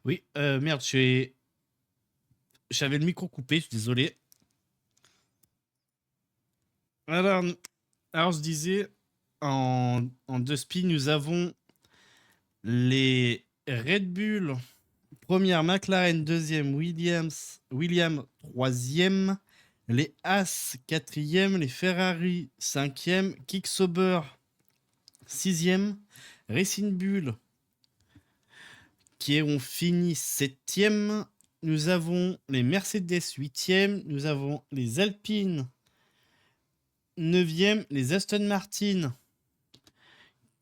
Oui, merde, j'avais le micro coupé, je suis désolé. Alors, alors je disais, en deux spies, nous avons les Red Bull, première McLaren, deuxième William, troisième, les Haas, quatrième, les Ferrari, cinquième, Kick-Sauber, sixième, Racing Bull, qui ont fini septième. Nous avons les Mercedes, huitième, nous avons les Alpines, neuvième, les Aston Martin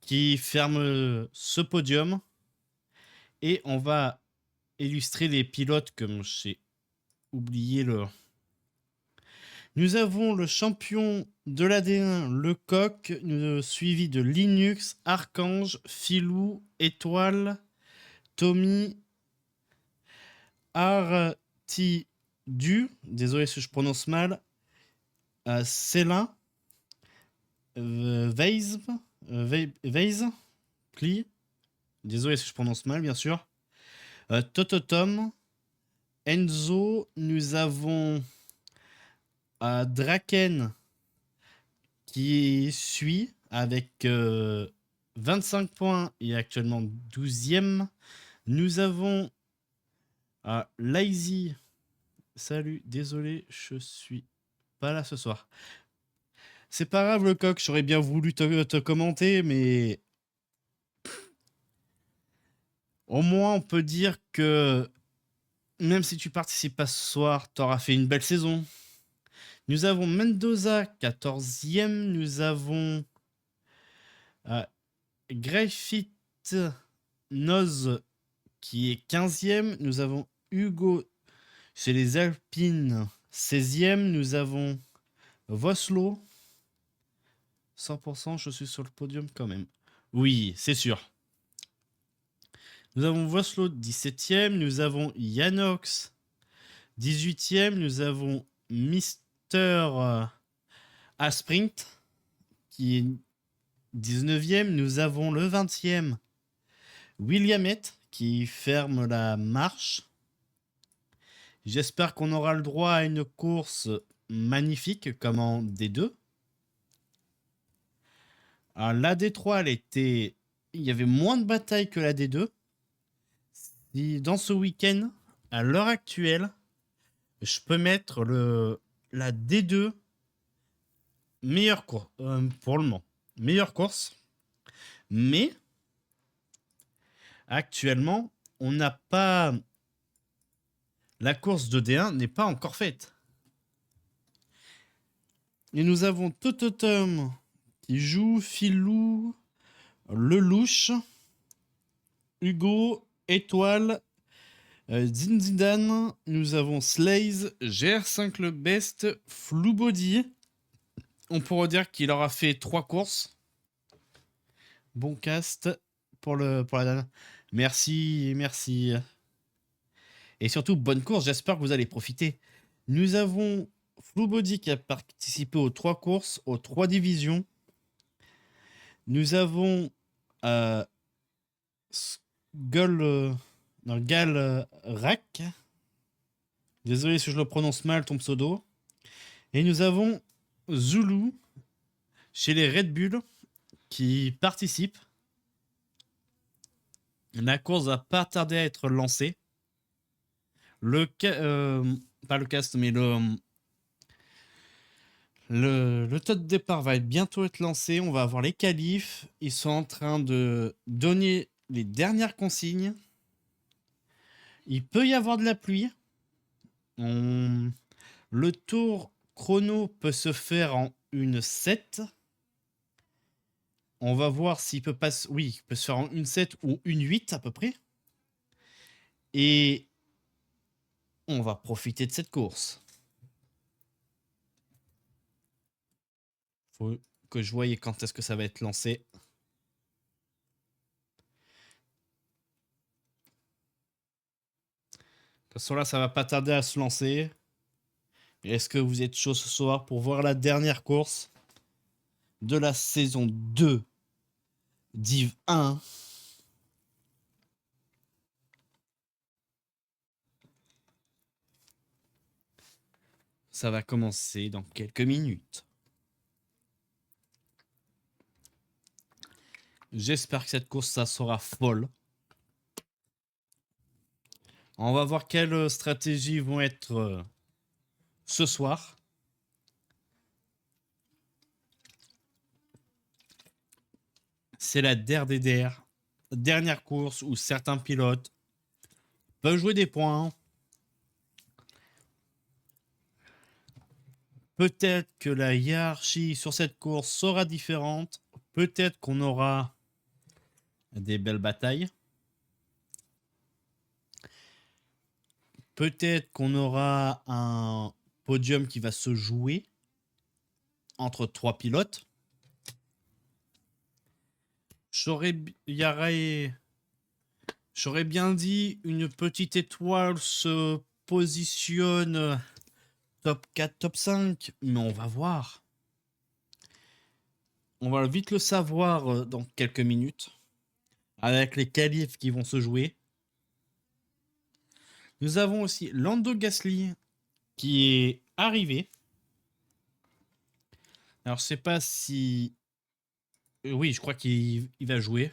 qui ferment ce podium. Et on va illustrer les pilotes comme j'ai oublié le. Nous avons le champion de l'AD1, le Coq, suivi de Linux, Archange, Filou, Étoile, Tommy, Artidu, désolé si je prononce mal, Célin, Weiz, Pli, désolé si je prononce mal, bien sûr. Tototom, Enzo, nous avons Draken qui suit avec 25 points et actuellement 12e. Nous avons Lazy. Salut, désolé, je suis pas là ce soir. C'est pas grave, le coq, j'aurais bien voulu te commenter, mais au moins on peut dire que même si tu participes pas ce soir, t'auras fait une belle saison. Nous avons Mendoza, 14e. Nous avons Griffith Noz, qui est 15e. Nous avons Hugo chez les Alpines, 16e. Nous avons Voslo, 100%, je suis sur le podium quand même. Oui, c'est sûr. Nous avons Voslo, 17e. Nous avons Yanox, 18e. Nous avons Mister Asprint, qui est 19e. Nous avons le 20e Williamette, qui ferme la marche. J'espère qu'on aura le droit à une course magnifique comme en D2. Alors, la D3, il y avait moins de batailles que la D2. Si dans ce week-end, à l'heure actuelle, je peux mettre la D2 meilleure course pour le moment. Meilleure course. Mais actuellement, on n'a pas. La course de D1 n'est pas encore faite. Et nous avons Tototum qui joue, Filou, Lelouch, Hugo, Étoile, Zinzidan. Nous avons Slaze, GR5 le best, Floubody. On pourrait dire qu'il aura fait 3 courses. Bon cast pour la dernière. Merci, merci. Et surtout, bonne course, j'espère que vous allez profiter. Nous avons Floubody qui a participé aux 3 courses, aux 3 divisions. Nous avons Gal Rack. Désolé si je le prononce mal, ton pseudo. Et nous avons Zulu chez les Red Bull qui participe. La course va pas tarder à être lancée. Pas le cast, mais le taux de départ va bientôt être lancé. On va avoir les qualifs. Ils sont en train de donner les dernières consignes. Il peut y avoir de la pluie. Le tour chrono peut se faire en une 7. On va voir s'il peut passer. Oui, il peut se faire en une 7 ou une 8 à peu près. Et on va profiter de cette course. Faut que je voie quand est-ce que ça va être lancé. De toute façon, là, ça va pas tarder à se lancer. Est-ce que vous êtes chaud ce soir pour voir la dernière course de la saison 2 Div 1? Ça va commencer dans quelques minutes. J'espère que cette course, ça sera folle. On va voir quelles stratégies vont être ce soir. C'est la DRDDR, dernière course où certains pilotes peuvent jouer des points. Peut-être que la hiérarchie sur cette course sera différente. Peut-être qu'on aura des belles batailles. Peut-être qu'on aura un podium qui va se jouer entre 3 pilotes. J'aurais bien dit une petite étoile se positionne top 4, top 5, mais on va voir. On va vite le savoir dans quelques minutes, avec les qualifs qui vont se jouer. Nous avons aussi Lando Gasly qui est arrivé. Alors, je sais pas si... Oui, je crois qu'il va jouer.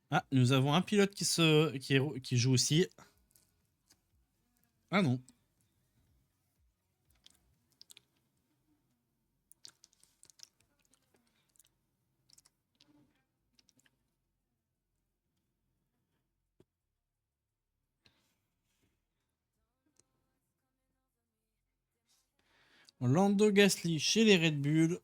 Ah, nous avons un pilote qui joue aussi. Ah non. Lando Gasly chez les Red Bull.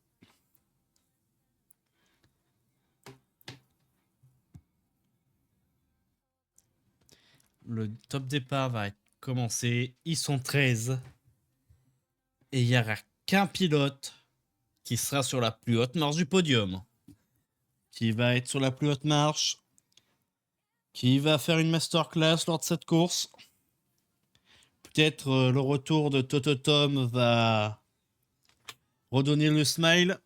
Le top départ va commencer. Ils sont 13. Et il n'y aura qu'un pilote qui sera sur la plus haute marche du podium. Qui va être sur la plus haute marche. Qui va faire une masterclass lors de cette course. Peut-être le retour de Toto Tom va redonner le smile.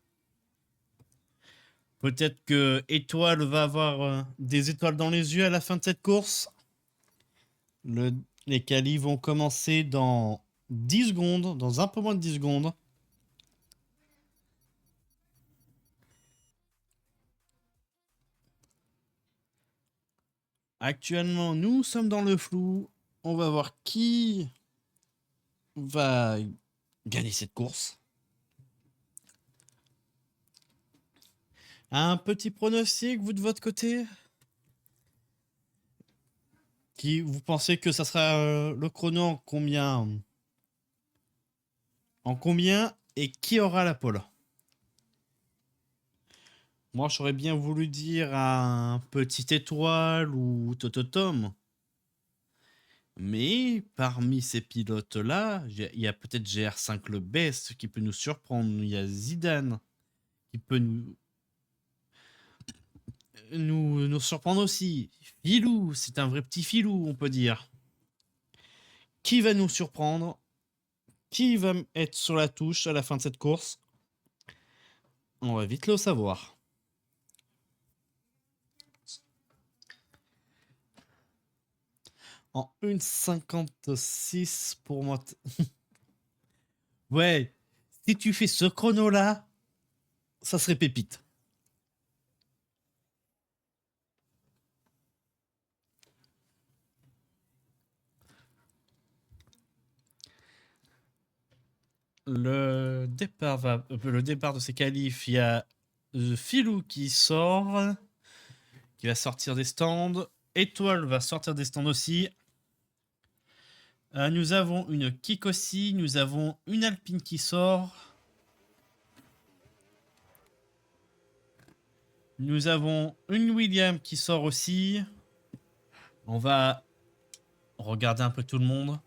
Peut-être que Étoile va avoir des étoiles dans les yeux à la fin de cette course. Les qualifs vont commencer dans 10 secondes, dans un peu moins de 10 secondes. Actuellement, nous sommes dans le flou. On va voir qui va gagner cette course. Un petit pronostic, vous de votre côté? Vous pensez que ça sera le chrono en combien? En combien et qui aura la pole? Moi, j'aurais bien voulu dire un Petit Étoile ou Tototom. Mais parmi ces pilotes-là, il y a peut-être GR5 le best qui peut nous surprendre. Il y a Zidane qui peut nous surprendre aussi. Filou, c'est un vrai petit filou, on peut dire. Qui va nous surprendre? Qui va être sur la touche à la fin de cette course? On va vite le savoir. En 1,56 pour moi. Ouais, si tu fais ce chrono-là, ça serait pépite. Le départ de ces qualifs, il y a Filou qui sort, qui va sortir des stands. Étoile va sortir des stands aussi. Nous avons une Kick aussi, nous avons une Alpine qui sort. Nous avons une Williams qui sort aussi. On va regarder un peu tout le monde.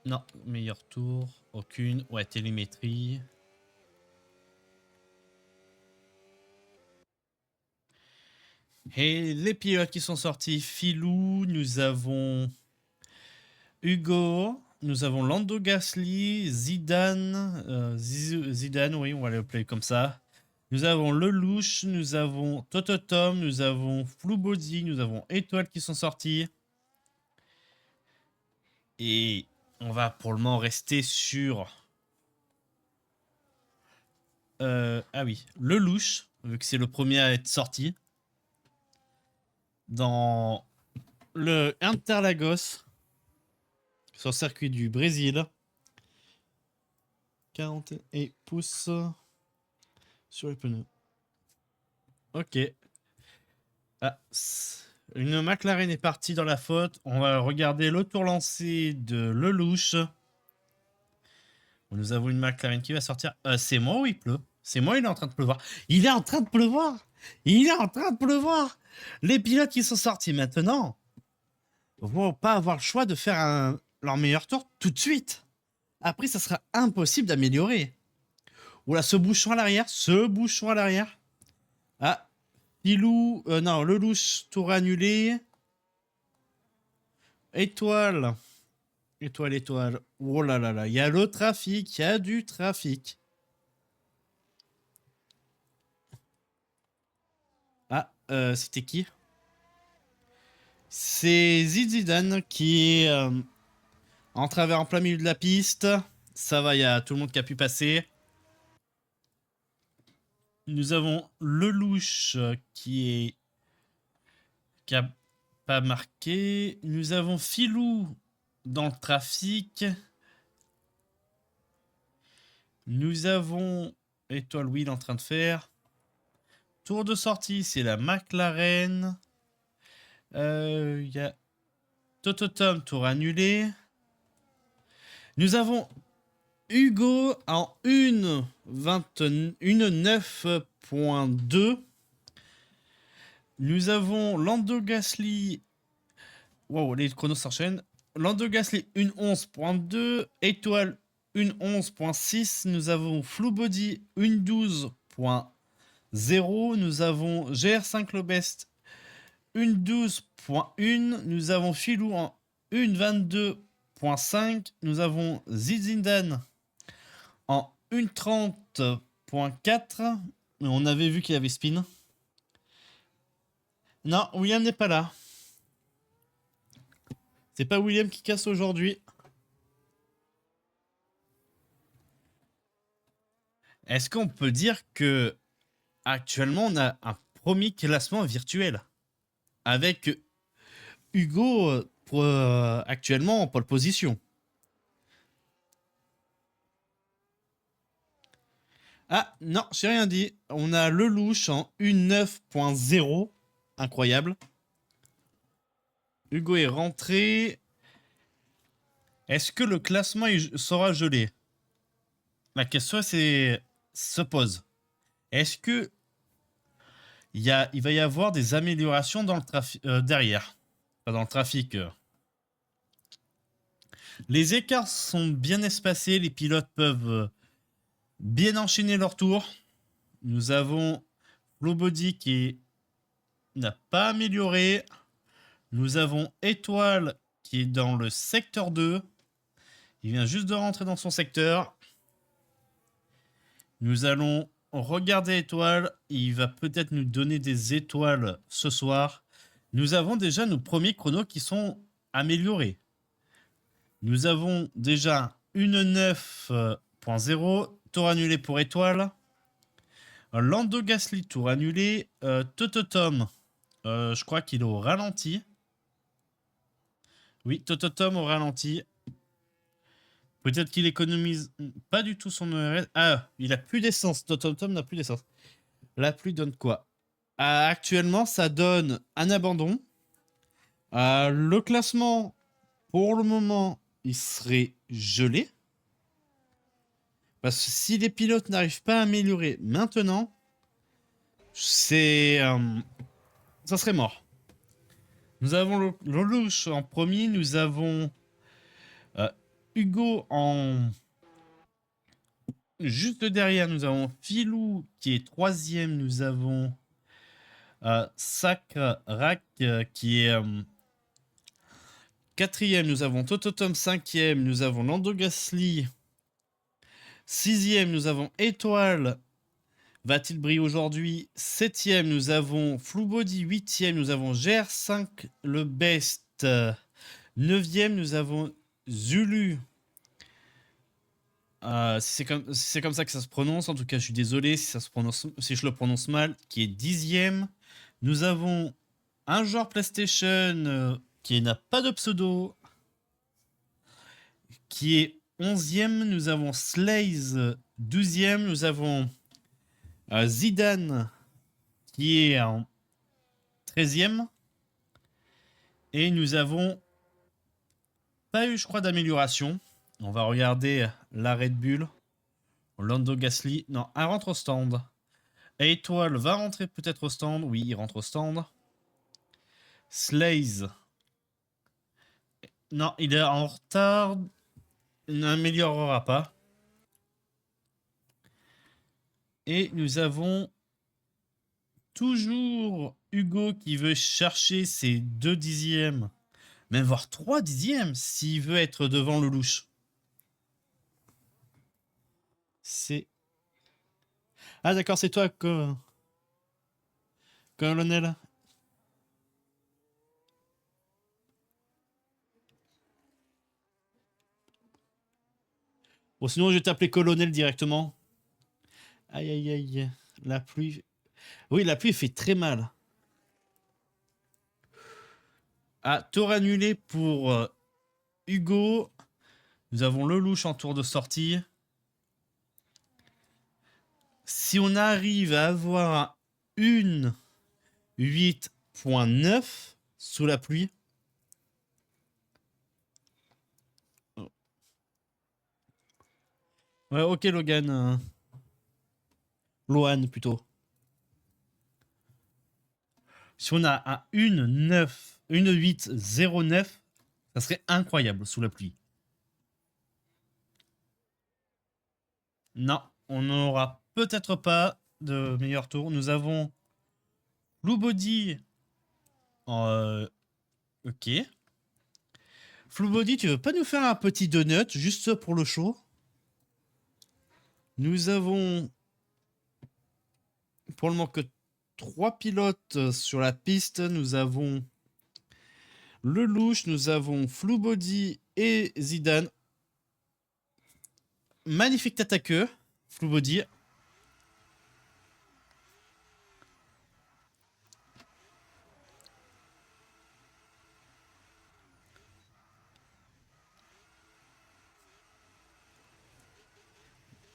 Non, meilleur tour, aucune. Ouais, télémétrie. Et les pilotes qui sont sortis, Filou, nous avons Hugo, nous avons Lando Gasly, Zidane, Zidane, oui, on va l'appeler comme ça. Nous avons Lelouch, nous avons Tototom, nous avons Floubody, nous avons Étoile qui sont sortis. Et on va pour le moment rester sur... ah oui, Lelouch, vu que c'est le premier à être sorti. Dans le Interlagos, sur le circuit du Brésil. 40 et pouces sur les pneus. Ok. Ah, une McLaren est partie dans la faute. On va regarder le tour lancé de Lelouch. Nous avons une McLaren qui va sortir. C'est moi ou il pleut? C'est moi, il est en train de pleuvoir. Il est en train de pleuvoir. Il est en train de pleuvoir. Les pilotes qui sont sortis maintenant vont pas avoir le choix de faire leur meilleur tour tout de suite. Après, ça sera impossible d'améliorer. Oula, ce bouchon à l'arrière. Ah, Pilou, non, Lelouch, tour annulé. Étoile. Étoile. Oh là là là, il y a le trafic, il y a du trafic. Ah, c'était qui? C'est Zidane qui est en travers en plein milieu de la piste. Ça va, il y a tout le monde qui a pu passer. Nous avons Lelouch qui a pas marqué. Nous avons Filou dans le trafic. Nous avons Étoile Will en train de faire. Tour de sortie, c'est la McLaren. Il y a Tototom, tour annulé. Nous avons Hugo en 1.9.2. Nous avons Lando Gasly. Wow, les chronos s'enchaînent. Lando Gasly 1.11.2. Étoile 1.11.6. Nous avons Floubody 1.12.0. Nous avons GR5 Le Best 1.12.1. Nous avons Filou en 1.22.5. Nous avons Zidane en 1.30.4. On avait vu qu'il avait spin. Non, William n'est pas là. C'est pas William qui casse aujourd'hui. Est-ce qu'on peut dire que actuellement on a un premier classement virtuel avec Hugo actuellement en pole position? Ah non, j'ai rien dit. On a Lelouch en 1.9.0. Incroyable. Hugo est rentré. Est-ce que le classement sera gelé? La question se pose. Est-ce que il va y avoir des améliorations dans le trafic derrière, pas dans le trafic. Les écarts sont bien espacés, les pilotes peuvent bien enchaîner leur tour. Nous avons Flowbody qui n'a pas amélioré. Nous avons Étoile qui est dans le secteur 2. Il vient juste de rentrer dans son secteur. Nous allons regarder Étoile. Il va peut-être nous donner des étoiles ce soir. Nous avons déjà nos premiers chronos qui sont améliorés. Nous avons déjà une 9.0. Tour annulé pour Étoile. Lando Gasly, tour annulé. Tototom, je crois qu'il est au ralenti. Oui, Tototom au ralenti. Peut-être qu'il économise pas du tout son ERS. Ah, il a plus d'essence. Tototom n'a plus d'essence. La pluie donne quoi? Actuellement, ça donne un abandon. Le classement, pour le moment, il serait gelé. Parce que si les pilotes n'arrivent pas à améliorer maintenant, ça serait mort. Nous avons Lelouch en premier, nous avons Hugo en... Juste derrière, nous avons Filou qui est troisième, nous avons Sakrak qui est 4e, nous avons Tototom. 5e, nous avons Lando Gasly. 6e, nous avons Étoile. Va-t-il briller aujourd'hui? 7e, nous avons Fluebody. 8e, nous avons GR5 le best. 9e, nous avons Zulu. Si c'est comme ça que ça se prononce, en tout cas, je suis désolé si je le prononce mal, qui est 10e. Nous avons un joueur PlayStation qui n'a pas de pseudo, qui est 11e. Nous avons Slaze, 12e. Nous avons Zidane, qui est en 13e. Et nous avons pas eu, je crois, d'amélioration. On va regarder la Red Bull. Lando Gasly. Non, elle rentre au stand. Étoile va rentrer peut-être au stand. Oui, il rentre au stand. Slaze. Non, il est en retard. Il n'améliorera pas. Et nous avons toujours Hugo qui veut chercher ses 2 dixièmes. Même voire 3 dixièmes s'il veut être devant le louche. C'est... Ah d'accord, c'est toi, colonel. Bon, sinon je vais t'appeler colonel directement. Aïe aïe aïe. La pluie... Oui, la pluie fait très mal. Ah, tour annulé pour Hugo. Nous avons le louche en tour de sortie. Si on arrive à avoir une 8.9 sous la pluie. Oh. Ouais, ok Logan. Lohan plutôt. Si on a un 1.9, une 8.09, ça serait incroyable sous la pluie. Non, on n'aura peut-être pas de meilleur tour. Nous avons Fluebody. Ok. Fluebody, tu veux pas nous faire un petit donut juste pour le show? Nous avons pour le moment que 3 pilotes sur la piste. Nous avons le louche, nous avons Fluebody et Zidane. Magnifique tête à queue, Fluebody.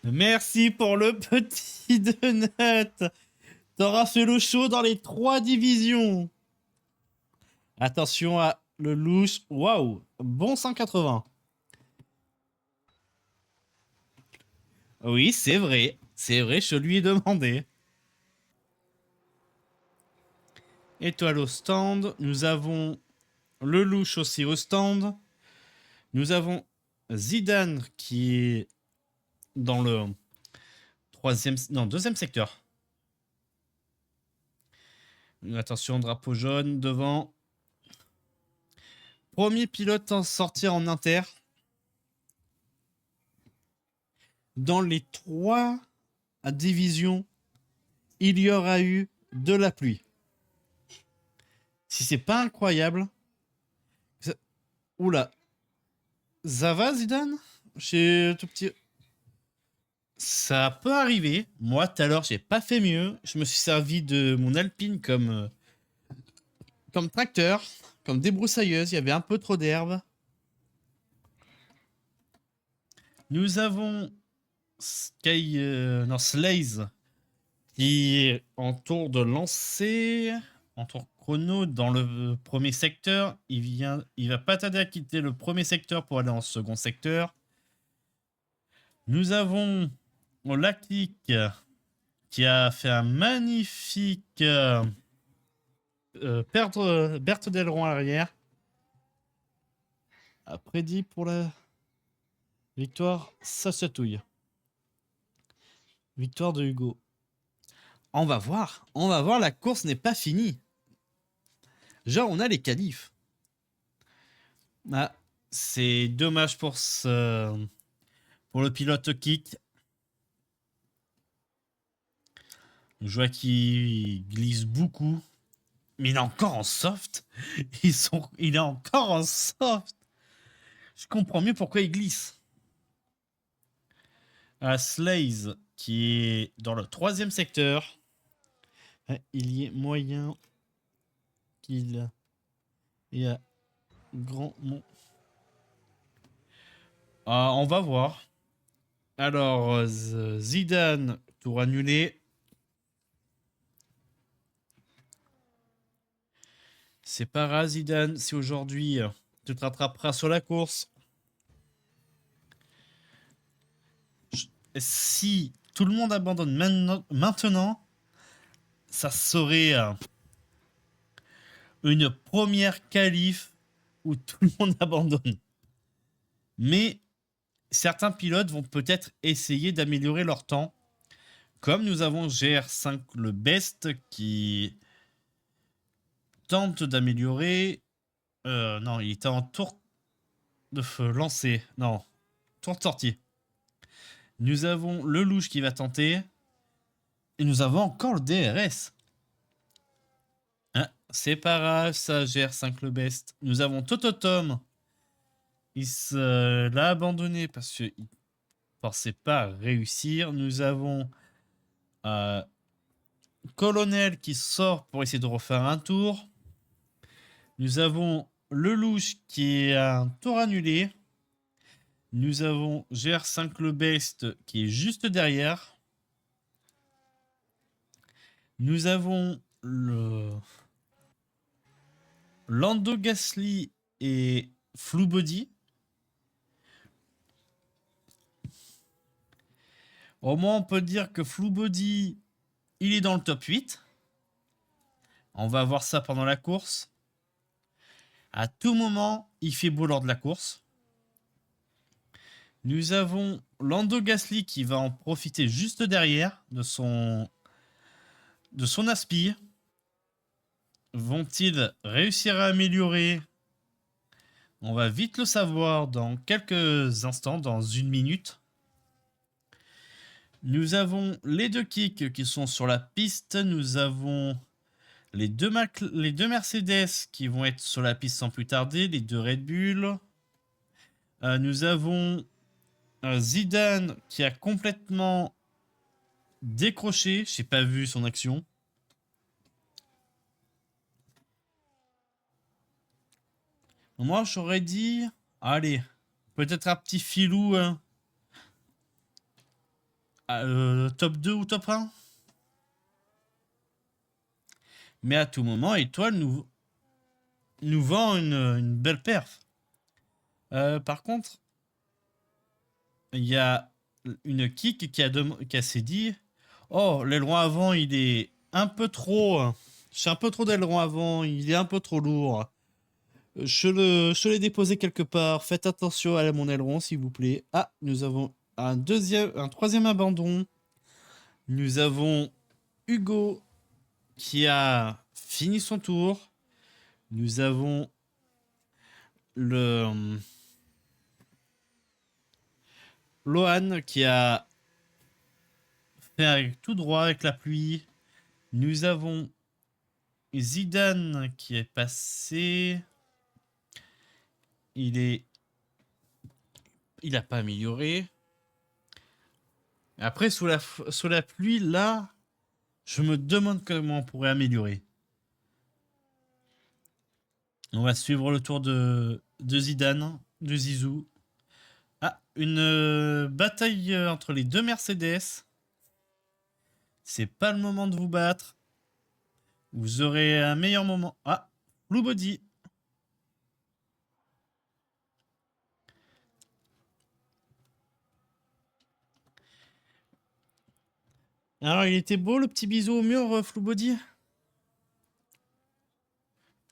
Merci pour le petit donut. T'auras fait le show dans les 3 divisions. Attention à le louche. Waouh, bon 180. Oui, c'est vrai. C'est vrai, je lui ai demandé. Étoile au stand. Nous avons le louche aussi au stand. Nous avons Zidane qui est dans le deuxième secteur. Attention, drapeau jaune devant. Premier pilote en sortir en inter. Dans les 3 divisions, il y aura eu de la pluie. Si c'est pas incroyable... Oula. Ça va, Zidane? Chez tout petit... Ça peut arriver. Moi, tout à l'heure, j'ai pas fait mieux. Je me suis servi de mon Alpine comme tracteur, comme débroussailleuse. Il y avait un peu trop d'herbe. Nous avons Slaze qui est en tour de lancer, en tour chrono dans le premier secteur. Il va pas tarder à quitter le premier secteur pour aller en second secteur. Nous avons Laclic qui a fait un magnifique perte d'aileron à l'arrière. A prédit pour la victoire, ça se touille. Victoire de Hugo. On va voir, la course n'est pas finie. Genre, on a les qualifs. Ah, c'est dommage pour pour le pilote Kick. Je vois qu'il glisse beaucoup. Mais il est encore en soft. Il est encore en soft. Je comprends mieux pourquoi il glisse. Slaze, qui est dans le 3e secteur. Il y est moyen qu'il y a grand... on va voir. Alors, Zidane, tour annulé. C'est pas grave, Zidane, si aujourd'hui tu te rattraperas sur la course. Si tout le monde abandonne maintenant, ça serait une première qualif où tout le monde abandonne. Mais certains pilotes vont peut-être essayer d'améliorer leur temps. Comme nous avons GR5 le best qui tente d'améliorer. Non, il était en tour de feu lancé. Non, tour de sortie. Nous avons le louche qui va tenter. Et nous avons encore le DRS. Hein, c'est pas grave, ça GR5 le best. Nous avons Tototom. Il l'a abandonné parce qu'il ne pensait pas réussir. Nous avons Colonel qui sort pour essayer de refaire un tour. Nous avons le louche qui est un tour annulé. Nous avons GR5 le best qui est juste derrière. Nous avons le Lando Gasly et Flou Body. Au moins, on peut dire que Flou Body, il est dans le top 8. On va voir ça pendant la course. À tout moment, il fait beau lors de la course. Nous avons Lando Gasly qui va en profiter juste derrière de son aspi. Vont-ils réussir à améliorer? On va vite le savoir dans quelques instants, dans 1 minute. Nous avons les 2 kicks qui sont sur la piste. Nous avons les deux Mercedes qui vont être sur la piste sans plus tarder. Les 2 Red Bull. Nous avons Zidane qui a complètement décroché. Je n'ai pas vu son action. Moi, j'aurais dit... Allez, peut-être un petit filou... top 2 ou top 1. Mais à tout moment, Étoile nous vend une belle perf. Par contre, il y a une kick qui s'est dit oh, l'aileron avant, il est un peu trop... J'ai un peu trop d'aileron avant, il est un peu trop lourd. Je l'ai déposé quelque part. Faites attention à mon aileron, s'il vous plaît. Ah, nous avons un 3e abandon. Nous avons Hugo qui a fini son tour. Nous avons le Lohan qui a fait tout droit avec la pluie. Nous avons Zidane qui est passé. Il n'a pas amélioré. Après, sous la pluie, là, je me demande comment on pourrait améliorer. On va suivre le tour de Zidane, de Zizou. Ah, une bataille entre les 2 Mercedes. C'est pas le moment de vous battre. Vous aurez un meilleur moment. Ah, Blue Body. Alors, il était beau le petit bisou au mur, Flou Body.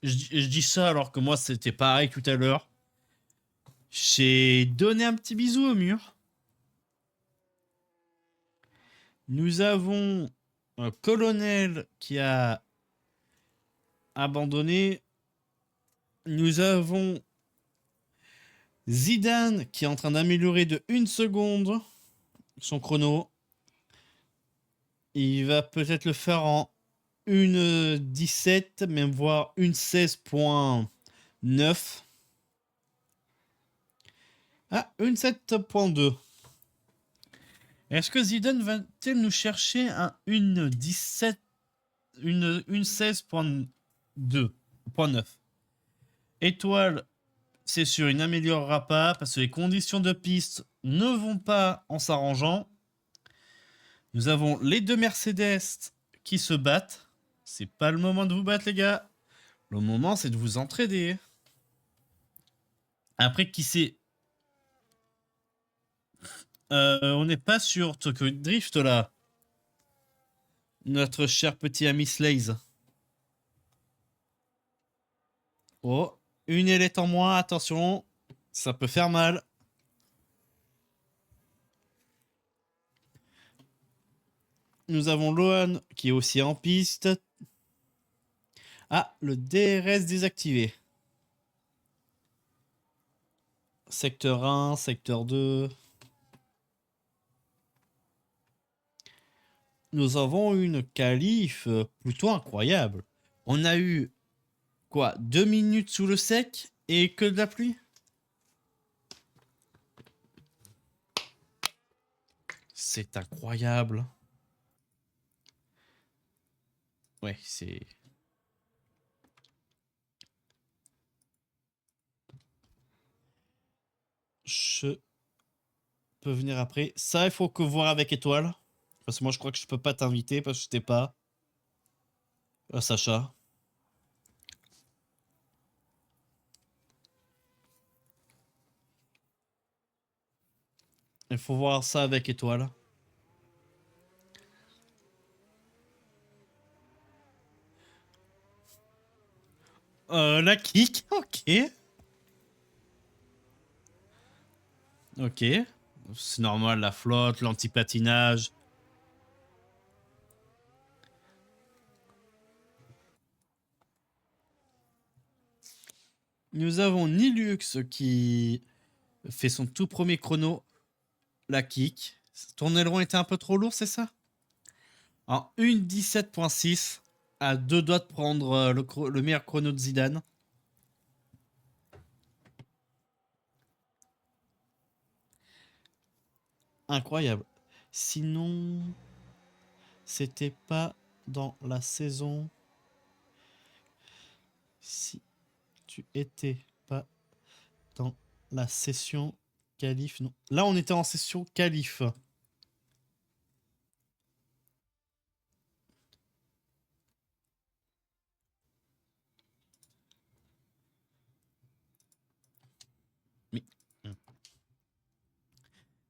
Je dis ça alors que moi, c'était pareil tout à l'heure. J'ai donné un petit bisou au mur. Nous avons un colonel qui a abandonné. Nous avons Zidane qui est en train d'améliorer de 1 seconde son chrono. Il va peut-être le faire en 1,17, même voire 1,16.9. Ah, 1,7.2. Est-ce que Zidane va-t-il nous chercher un 1,17, une 1,16.2.9? Étoile, c'est sûr, il n'améliorera pas parce que les conditions de piste ne vont pas en s'arrangeant. Nous avons les deux Mercedes qui se battent. C'est pas le moment de vous battre, les gars. Le moment, c'est de vous entraider. Après, qui c'est on n'est pas sur Tokyo Drift, là. Notre cher petit ami Slaze. Oh, une ailette en moins, attention. Ça peut faire mal. Nous avons Lohan qui est aussi en piste. Ah, le DRS désactivé. Secteur 1, secteur 2. Nous avons une qualif plutôt incroyable. On a eu, quoi, 2 minutes sous le sec et que de la pluie? C'est incroyable. Ouais, c'est... Je peux venir après. Ça, il faut que voir avec Étoile. Parce que moi, je crois que je peux pas t'inviter parce que je t'ai pas. Sacha. Il faut voir ça avec Étoile. La kick, ok. Ok. C'est normal, la flotte, l'anti-patinage. Nous avons Nilux qui fait son tout premier chrono. La kick. Ton aileron était un peu trop lourd, c'est ça? En 1,17.6. À 2 doigts de prendre le meilleur chrono de Zidane. Incroyable. Sinon, c'était pas dans la saison. Si tu étais pas dans la session qualif, non. Là, on était en session qualif. Mais...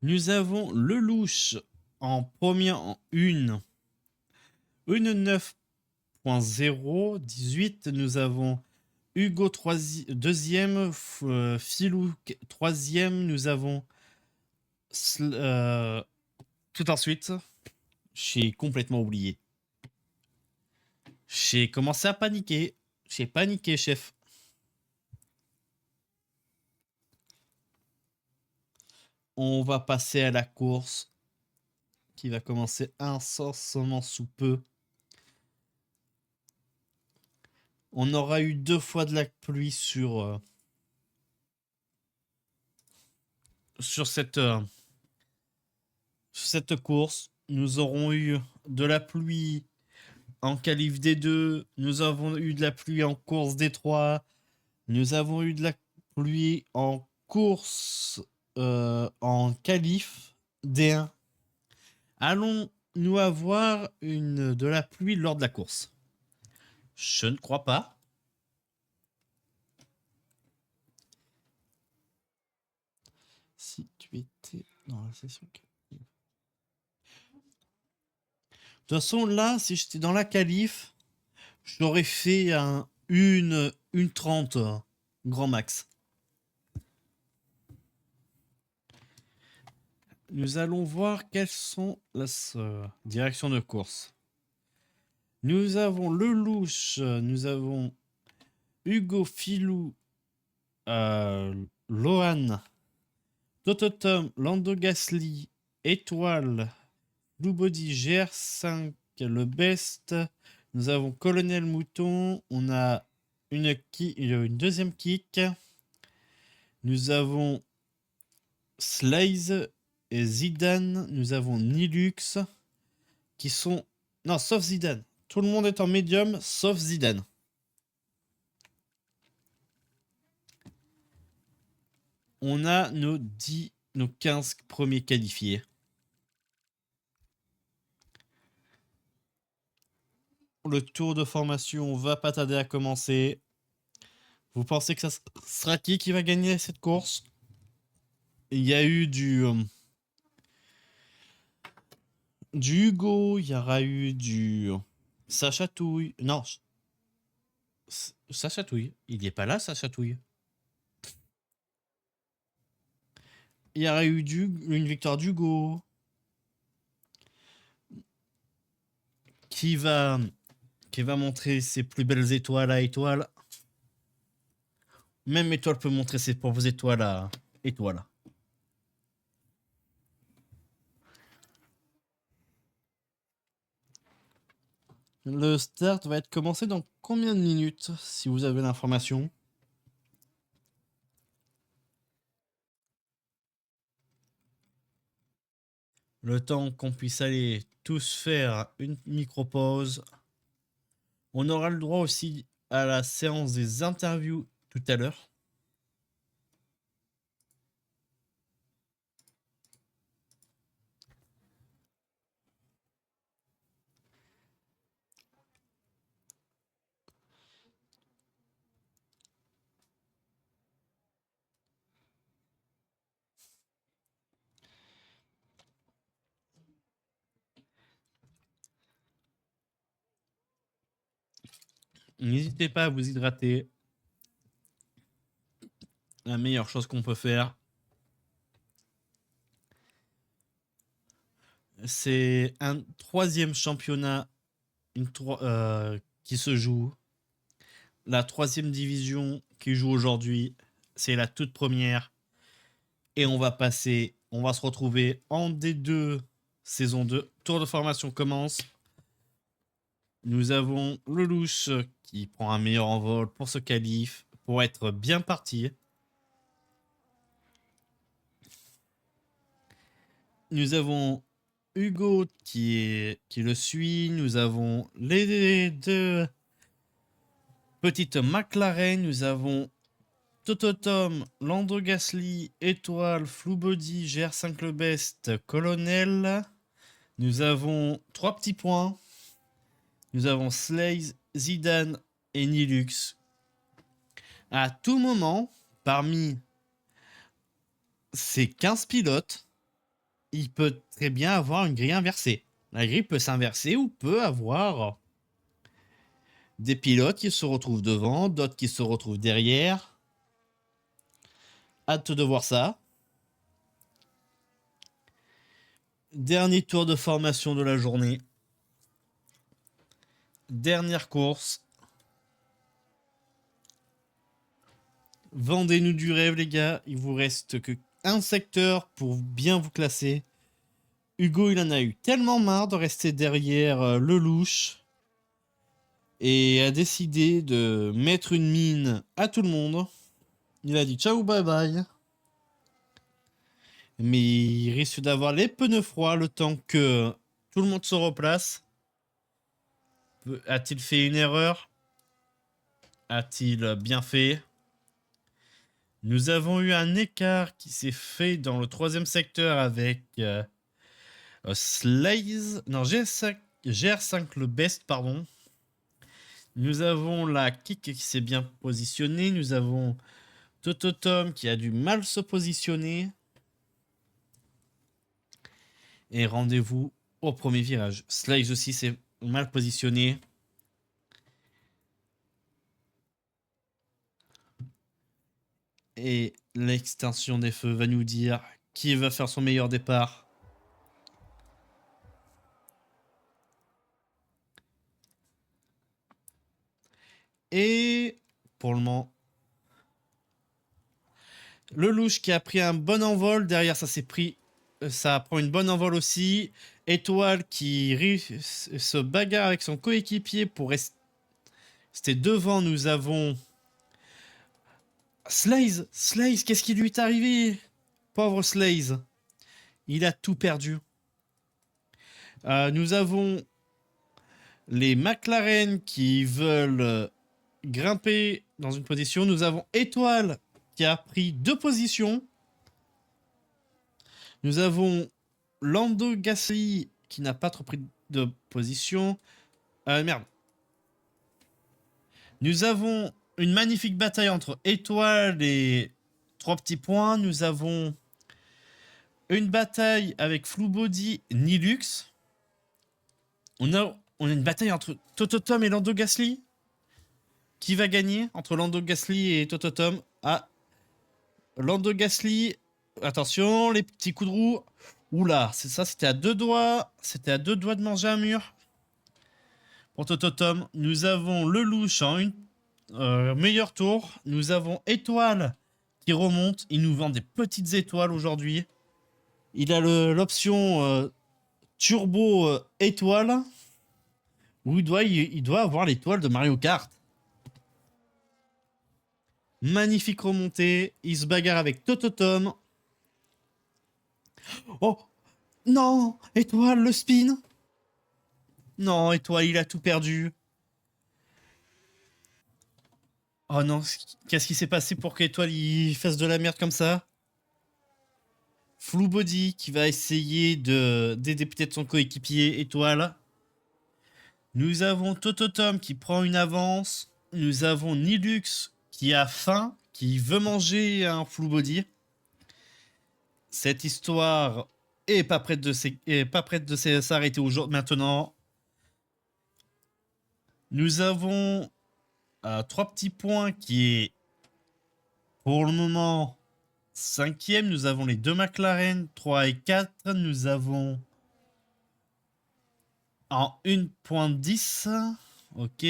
Nous avons le louche en premier en 9.0, 18. Nous avons Hugo deuxième, Filou troisième. Nous avons tout ensuite. J'ai complètement oublié. J'ai commencé à paniquer. J'ai paniqué, chef. On va passer à la course qui va commencer incessamment sous peu. On aura eu 2 fois de la pluie sur cette course. Nous aurons eu de la pluie en qualif D2. Nous avons eu de la pluie en course D3. Nous avons eu de la pluie en course en qualif D1. Allons-nous avoir de la pluie lors de la course? Je ne crois pas. Si tu étais dans la session... De toute façon, là, si j'étais dans la qualif, j'aurais fait une 30 grand max. Nous allons voir quelles sont les directions de course. Nous avons le louche, nous avons Hugo Filou, Lohan, Tototom, Lando Gasly, Étoile, Blue Body, GR5, le Best. Nous avons Colonel Mouton. On a une deuxième kick. Nous avons Slaze et Zidane. Nous avons Nilux qui sont... Non, sauf Zidane. Tout le monde est en médium, sauf Zidane. On a nos 15 premiers qualifiés. Le tour de formation va pas tarder à commencer. Vous pensez que ça sera qui va gagner cette course? Il y a eu du Hugo, il y aura eu du Sacha Touille. Non, Sacha Touille. Il n'est pas là, Sacha Touille. Il y aura eu une victoire d'Hugo. Qui va montrer ses plus belles étoiles à Étoile. Même Étoile peut montrer ses propres étoiles à Étoile. Le start va être commencé dans combien de minutes, si vous avez l'information? Le temps qu'on puisse aller tous faire une micro-pause. On aura le droit aussi à la séance des interviews tout à l'heure. N'hésitez pas à vous hydrater. La meilleure chose qu'on peut faire. C'est un troisième championnat qui se joue. La troisième division qui joue aujourd'hui, c'est la toute première. Et on va se retrouver en D2 saison 2. Tour de formation commence. Nous avons Lelouch qui prend un meilleur envol pour ce qualif, pour être bien parti. Nous avons Hugo qui le suit. Nous avons les deux petites McLaren. Nous avons Tototom, Lando Gasly, Étoile, Flou Body, GR5 le Best, Colonel. Nous avons 3 petits points. Nous avons Slaze, Zidane et Nilux. À tout moment, parmi ces 15 pilotes, il peut très bien avoir une grille inversée. La grille peut s'inverser ou peut avoir des pilotes qui se retrouvent devant, d'autres qui se retrouvent derrière. Hâte de voir ça. Dernier tour de formation de la journée. Dernière course. Vendez-nous du rêve, les gars. Il vous reste que un secteur pour bien vous classer. Hugo, il en a eu tellement marre de rester derrière Lelouch et a décidé de mettre une mine à tout le monde. Il a dit ciao, bye bye. Mais il risque d'avoir les pneus froids le temps que tout le monde se replace. A-t-il fait une erreur? A-t-il bien fait? Nous avons eu un écart qui s'est fait dans le troisième secteur avec Slaze. Non, GR5 le best, pardon. Nous avons la kick qui s'est bien positionnée. Nous avons Tototom qui a du mal se positionner. Et rendez-vous au premier virage. Slaze aussi s'est mal positionné. Et l'extension des feux va nous dire qui va faire son meilleur départ. Et pour le moment, Le louche qui a pris un bon envol. Derrière, ça s'est pris... Ça prend une bonne envol aussi. Étoile qui se bagarre avec son coéquipier pour rester devant. Nous avons... Slaze. Slaze, qu'est-ce qui lui est arrivé? Pauvre Slaze. Il a tout perdu. Nous avons les McLaren qui veulent grimper dans une position. Nous avons Étoile qui a pris 2 positions. Nous avons Lando Gasly qui n'a pas trop pris de position. Merde. Nous avons une magnifique bataille entre Étoile et 3 petits points. Nous avons une bataille avec Fluebody, Nilux. On a une bataille entre Tototom et Lando Gasly. Qui va gagner entre Lando Gasly et Tototom? Ah, Lando Gasly. Attention, les petits coups de roue. Oula, c'est ça, c'était à 2 doigts. C'était à 2 doigts de manger un mur. Pour Tototom, nous avons le louche en une meilleur tour. Nous avons Étoile qui remonte. Il nous vend des petites étoiles aujourd'hui. Il a l'option turbo étoile. Où il doit avoir l'étoile de Mario Kart. Magnifique remontée. Il se bagarre avec Tototom. Oh non, Étoile, le spin. Non, Étoile, il a tout perdu. Oh non, qu'est-ce qui s'est passé pour qu'Étoile il fasse de la merde comme ça? Fluebody qui va essayer d'aider peut-être son coéquipier Étoile. Nous avons Tototom qui prend une avance. Nous avons Nilux qui a faim, qui veut manger un Fluebody. Cette histoire est pas prête de s'arrêter aujourd'hui maintenant. Nous avons 3 petits points qui est pour le moment 5e. Nous avons les 2 McLaren 3 et 4. Nous avons en 1.10. Ok.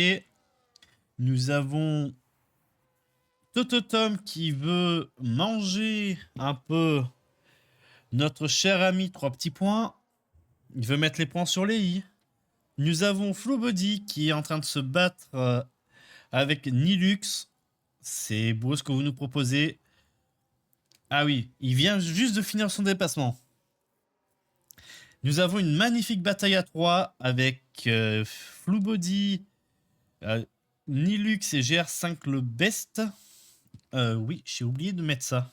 Nous avons Tototom qui veut manger un peu notre cher ami 3 petits points. Il veut mettre les points sur les i. Nous avons Fluebody qui est en train de se battre avec Nilux. C'est beau ce que vous nous proposez. Ah oui, il vient juste de finir son dépassement. Nous avons une magnifique bataille à 3 avec Fluebody, Nilux et GR5 le best. Oui, j'ai oublié de mettre ça.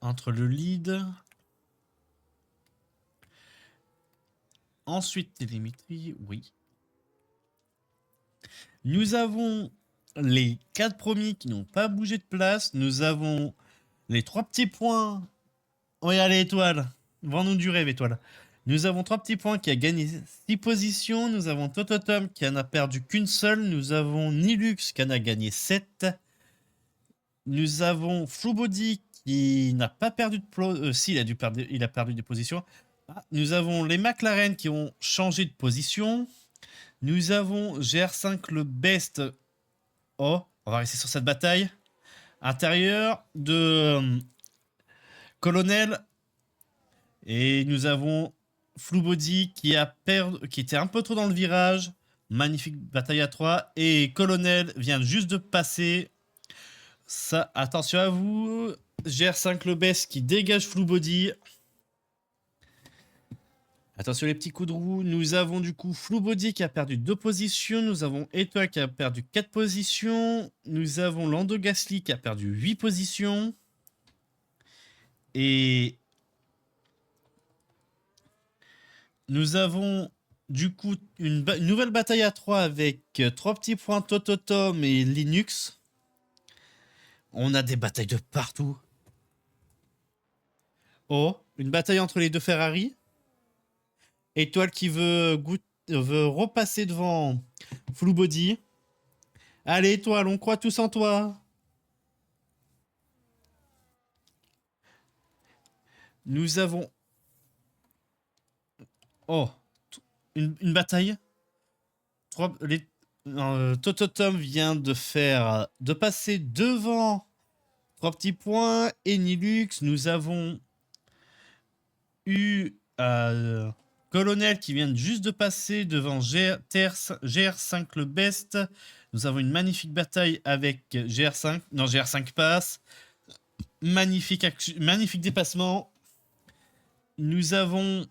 Entre le lead. Ensuite, télémétrie, oui. Nous avons les 4 premiers qui n'ont pas bougé de place. Nous avons les 3 petits points. Oh, et allez, Étoile. Vends-nous du rêve, Étoile. Nous avons 3 petits points qui a gagné 6 positions. Nous avons Tototom qui en a perdu qu'une seule. Nous avons Nilux qui en a gagné 7. Nous avons Fluebody qui n'a pas perdu de si, il a perdu des positions. Ah, nous avons les McLaren qui ont changé de position. Nous avons GR5 le best. Oh, on va rester sur cette bataille. Intérieur de Colonel. Et nous avons Fluebody qui était un peu trop dans le virage. Magnifique bataille à 3. Et Colonel vient juste de passer. Ça, attention à vous. GR5 le best qui dégage Fluebody. Attention les petits coups de roue. Nous avons du coup Fluebody qui a perdu 2 positions. Nous avons Étoile qui a perdu 4 positions. Nous avons Lando Gasly qui a perdu 8 positions. Et nous avons du coup une nouvelle bataille à 3 avec 3 petits points Tototom et Linux. On a des batailles de partout. Oh, une bataille entre les 2 Ferrari. Étoile qui veut repasser devant Fluebody. Allez, Étoile, on croit tous en toi. Nous avons... Oh, une bataille. Tototom vient de passer devant 3 petits points. Et Nilux, nous avons eu Colonel qui vient juste de passer devant GR5 le best. Nous avons une magnifique bataille avec GR5. Non, GR5 passe. Magnifique dépassement. Nous avons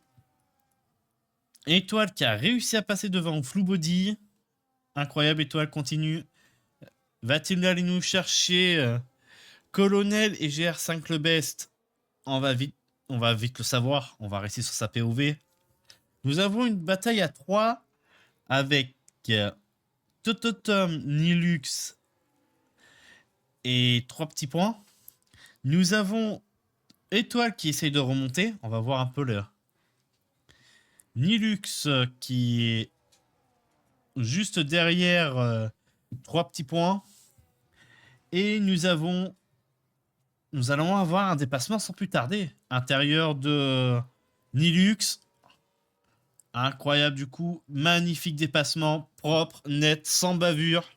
Étoile qui a réussi à passer devant Flou Body. Incroyable, Étoile continue. Va-t-il aller nous chercher Colonel et GR5 le best? On va vite le savoir. On va rester sur sa POV. Nous avons une bataille à 3 avec Tototom, Nilux et 3 petits points. Nous avons Étoile qui essaye de remonter. On va voir un peu le Nilux qui est juste derrière 3 petits points. Et nous allons avoir un dépassement sans plus tarder. Intérieur de Nilux. Incroyable du coup. Magnifique dépassement. Propre, net, sans bavure.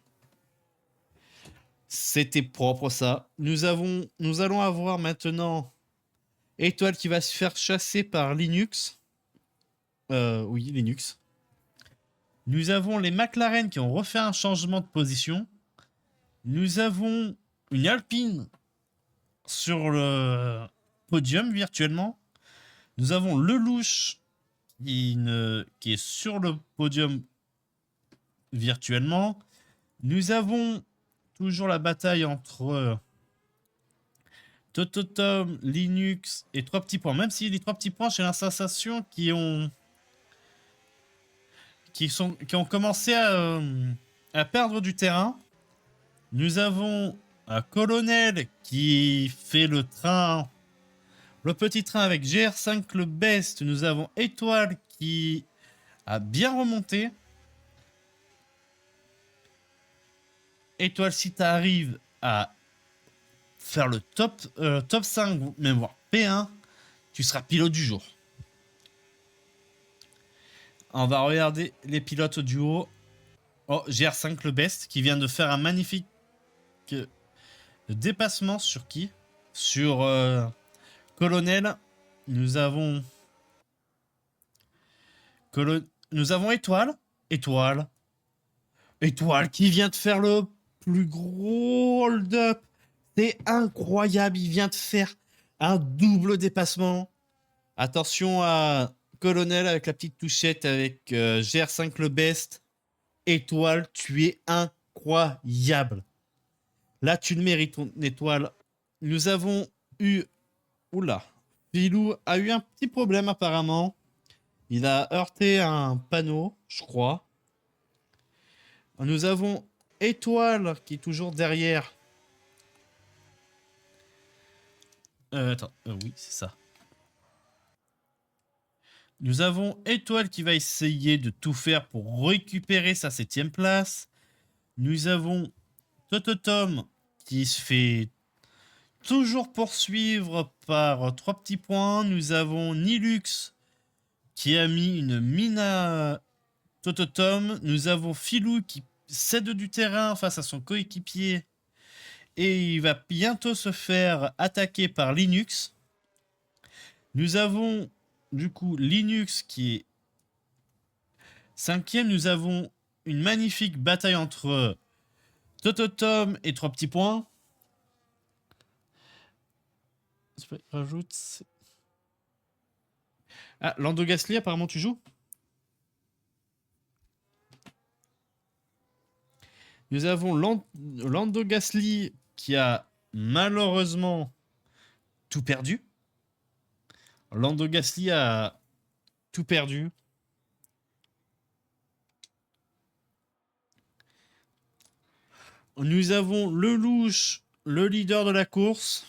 C'était propre ça. Nous allons avoir maintenant Étoile qui va se faire chasser par Linux. Oui, Linux. Nous avons les McLaren qui ont refait un changement de position. Nous avons une Alpine sur le podium virtuellement. Nous avons le Louche qui est sur le podium virtuellement. Nous avons toujours la bataille entre Tototom, Linux et 3 petits points. Même si les 3 petits points, j'ai la sensation qui ont commencé à perdre du terrain. Nous avons un Colonel qui fait le petit train avec GR5 le best. Nous avons Étoile qui a bien remonté. Étoile, si tu arrives à faire le top 5, même voire P1, tu seras pilote du jour. On va regarder les pilotes du haut. Oh, GR5 le best qui vient de faire un magnifique dépassement sur qui? Sur Colonel. Nous avons Étoile. Étoile qui vient de faire le plus gros hold-up. C'est incroyable. Il vient de faire un double dépassement. Attention à Colonel avec la petite touchette avec GR5 le best. Étoile, tu es incroyable. Là, tu le mérites, ton Étoile. Nous avons eu... Oula. Filou a eu un petit problème apparemment. Il a heurté un panneau, je crois. Nous avons Étoile qui est toujours derrière. Attends, oui, c'est ça. Nous avons Étoile qui va essayer de tout faire pour récupérer sa 7ème place. Nous avons Tototom qui se fait toujours poursuivre par 3 petits points. Nous avons Nilux qui a mis une mine à Tototom. Nous avons Filou qui cède du terrain face à son coéquipier. Et il va bientôt se faire attaquer par Linux. Nous avons du coup Linux qui est 5ème. Nous avons une magnifique bataille entre Tototom et 3 petits points. Rajoute. Ah, Lando Gasly, apparemment tu joues. Nous avons Lando Gasly qui a malheureusement tout perdu. Lando Gasly a tout perdu. Nous avons le Louche, le leader de la course.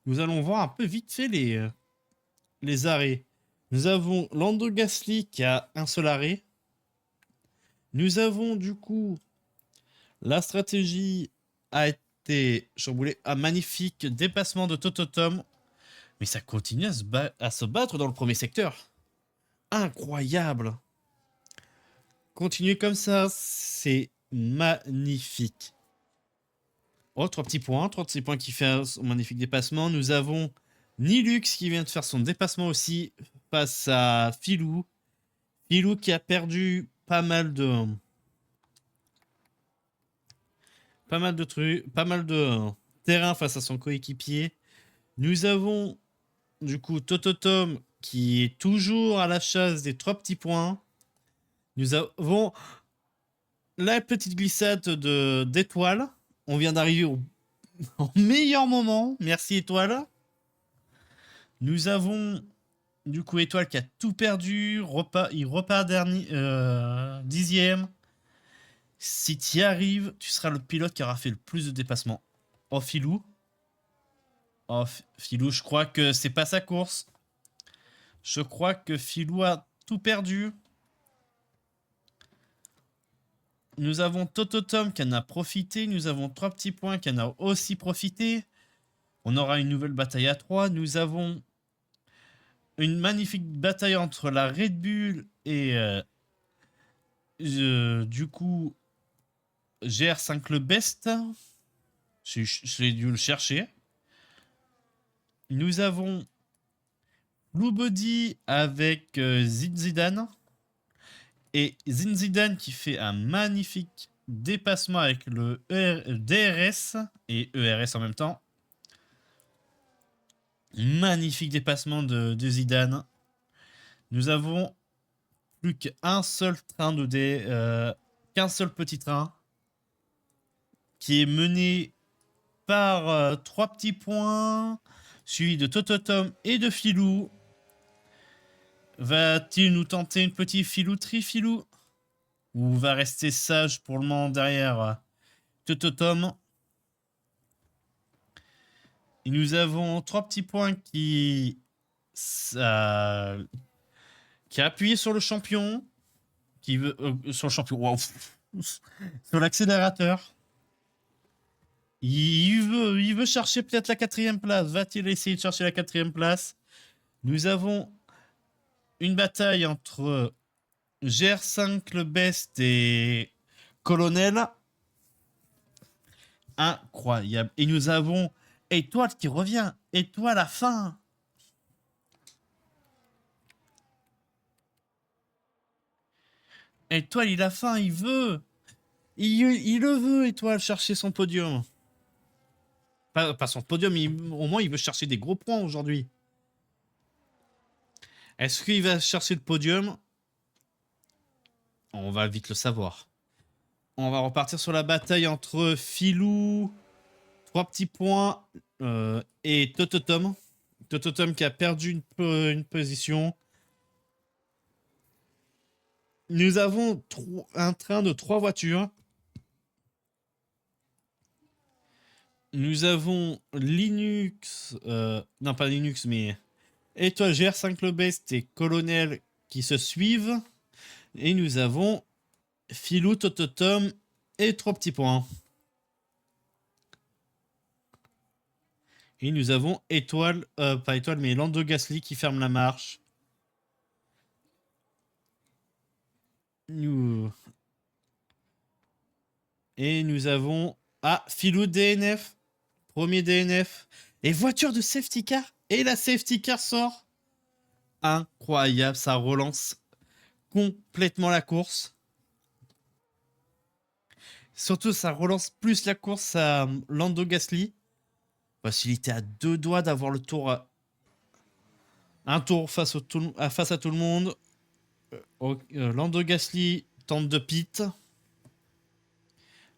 Nous allons voir un peu vite fait les arrêts. Nous avons Lando Gasly qui a un seul arrêt. Nous avons du coup la stratégie a été chamboulée. Un magnifique dépassement de Tototom. Mais ça continue à se battre dans le premier secteur. Incroyable. continuer comme ça, c'est magnifique. Oh, 3 petits points. 3 petits points qui fait un magnifique dépassement. Nous avons Nilux qui vient de faire son dépassement aussi face à Filou. Filou qui a perdu pas mal de trucs, pas mal de terrain face à son coéquipier. Nous avons du coup Tototom qui est toujours à la chasse des 3 petits points. Nous avons la petite glissade d'étoile. On vient d'arriver au meilleur moment. Merci Étoile. Nous avons du coup Étoile qui a tout perdu. Il repart dernier, 10e. Si tu y arrives, tu seras le pilote qui aura fait le plus de dépassements. Oh Filou. Oh Filou, je crois que c'est pas sa course. Je crois que Filou a tout perdu. Nous avons Tototom qui en a profité. Nous avons 3 petits points qui en a aussi profité. On aura une nouvelle bataille à 3. Nous avons une magnifique bataille entre la Red Bull et du coup GR5 le best. J'ai dû le chercher. Nous avons Blue Body avec Zidane. Et Zidane qui fait un magnifique dépassement avec le DRS et ERS en même temps. Magnifique dépassement de Zidane. Nous avons plus qu'un seul train qu'un seul petit train qui est mené par 3 petits points, suivi de Tototom et de Filou. Va-t-il nous tenter une petite filouterie, Filou? Ou va rester sage pour le moment derrière Tototom? Et nous avons 3 petits points qui a appuyé sur le champion, qui veut sur le champion, wow. Sur l'accélérateur. Il veut chercher peut-être la 4e place. Va-t-il essayer de chercher la 4e place? Nous avons une bataille entre GR5 le best et Colonel. Incroyable. Et nous avons Étoile qui revient. Étoile à la fin. Étoile, il a faim, il veut. Il le veut, Étoile, chercher son podium. Pas son podium, au moins il veut chercher des gros points aujourd'hui. Est-ce qu'il va chercher le podium? On va vite le savoir. On va repartir sur la bataille entre Filou, 3 petits points, et Tototom. Tototom qui a perdu une position. Nous avons un train de 3 voitures. Nous avons Linux, non pas Linux, mais Étoile GR5 le best et Colonel qui se suivent. Et nous avons Filou, Tototom et 3 petits points. Et nous avons Étoile, pas Étoile, mais Lando Gasly qui ferme la marche. Et nous avons Filou DNF. Premier DNF. Et voiture de safety car. Et la safety car sort. Incroyable, ça relance complètement la course. Surtout, ça relance plus la course à Lando Gasly. Parce qu'il était à 2 doigts d'avoir le tour. Un tour face à tout le monde. Lando Gasly tente de pit.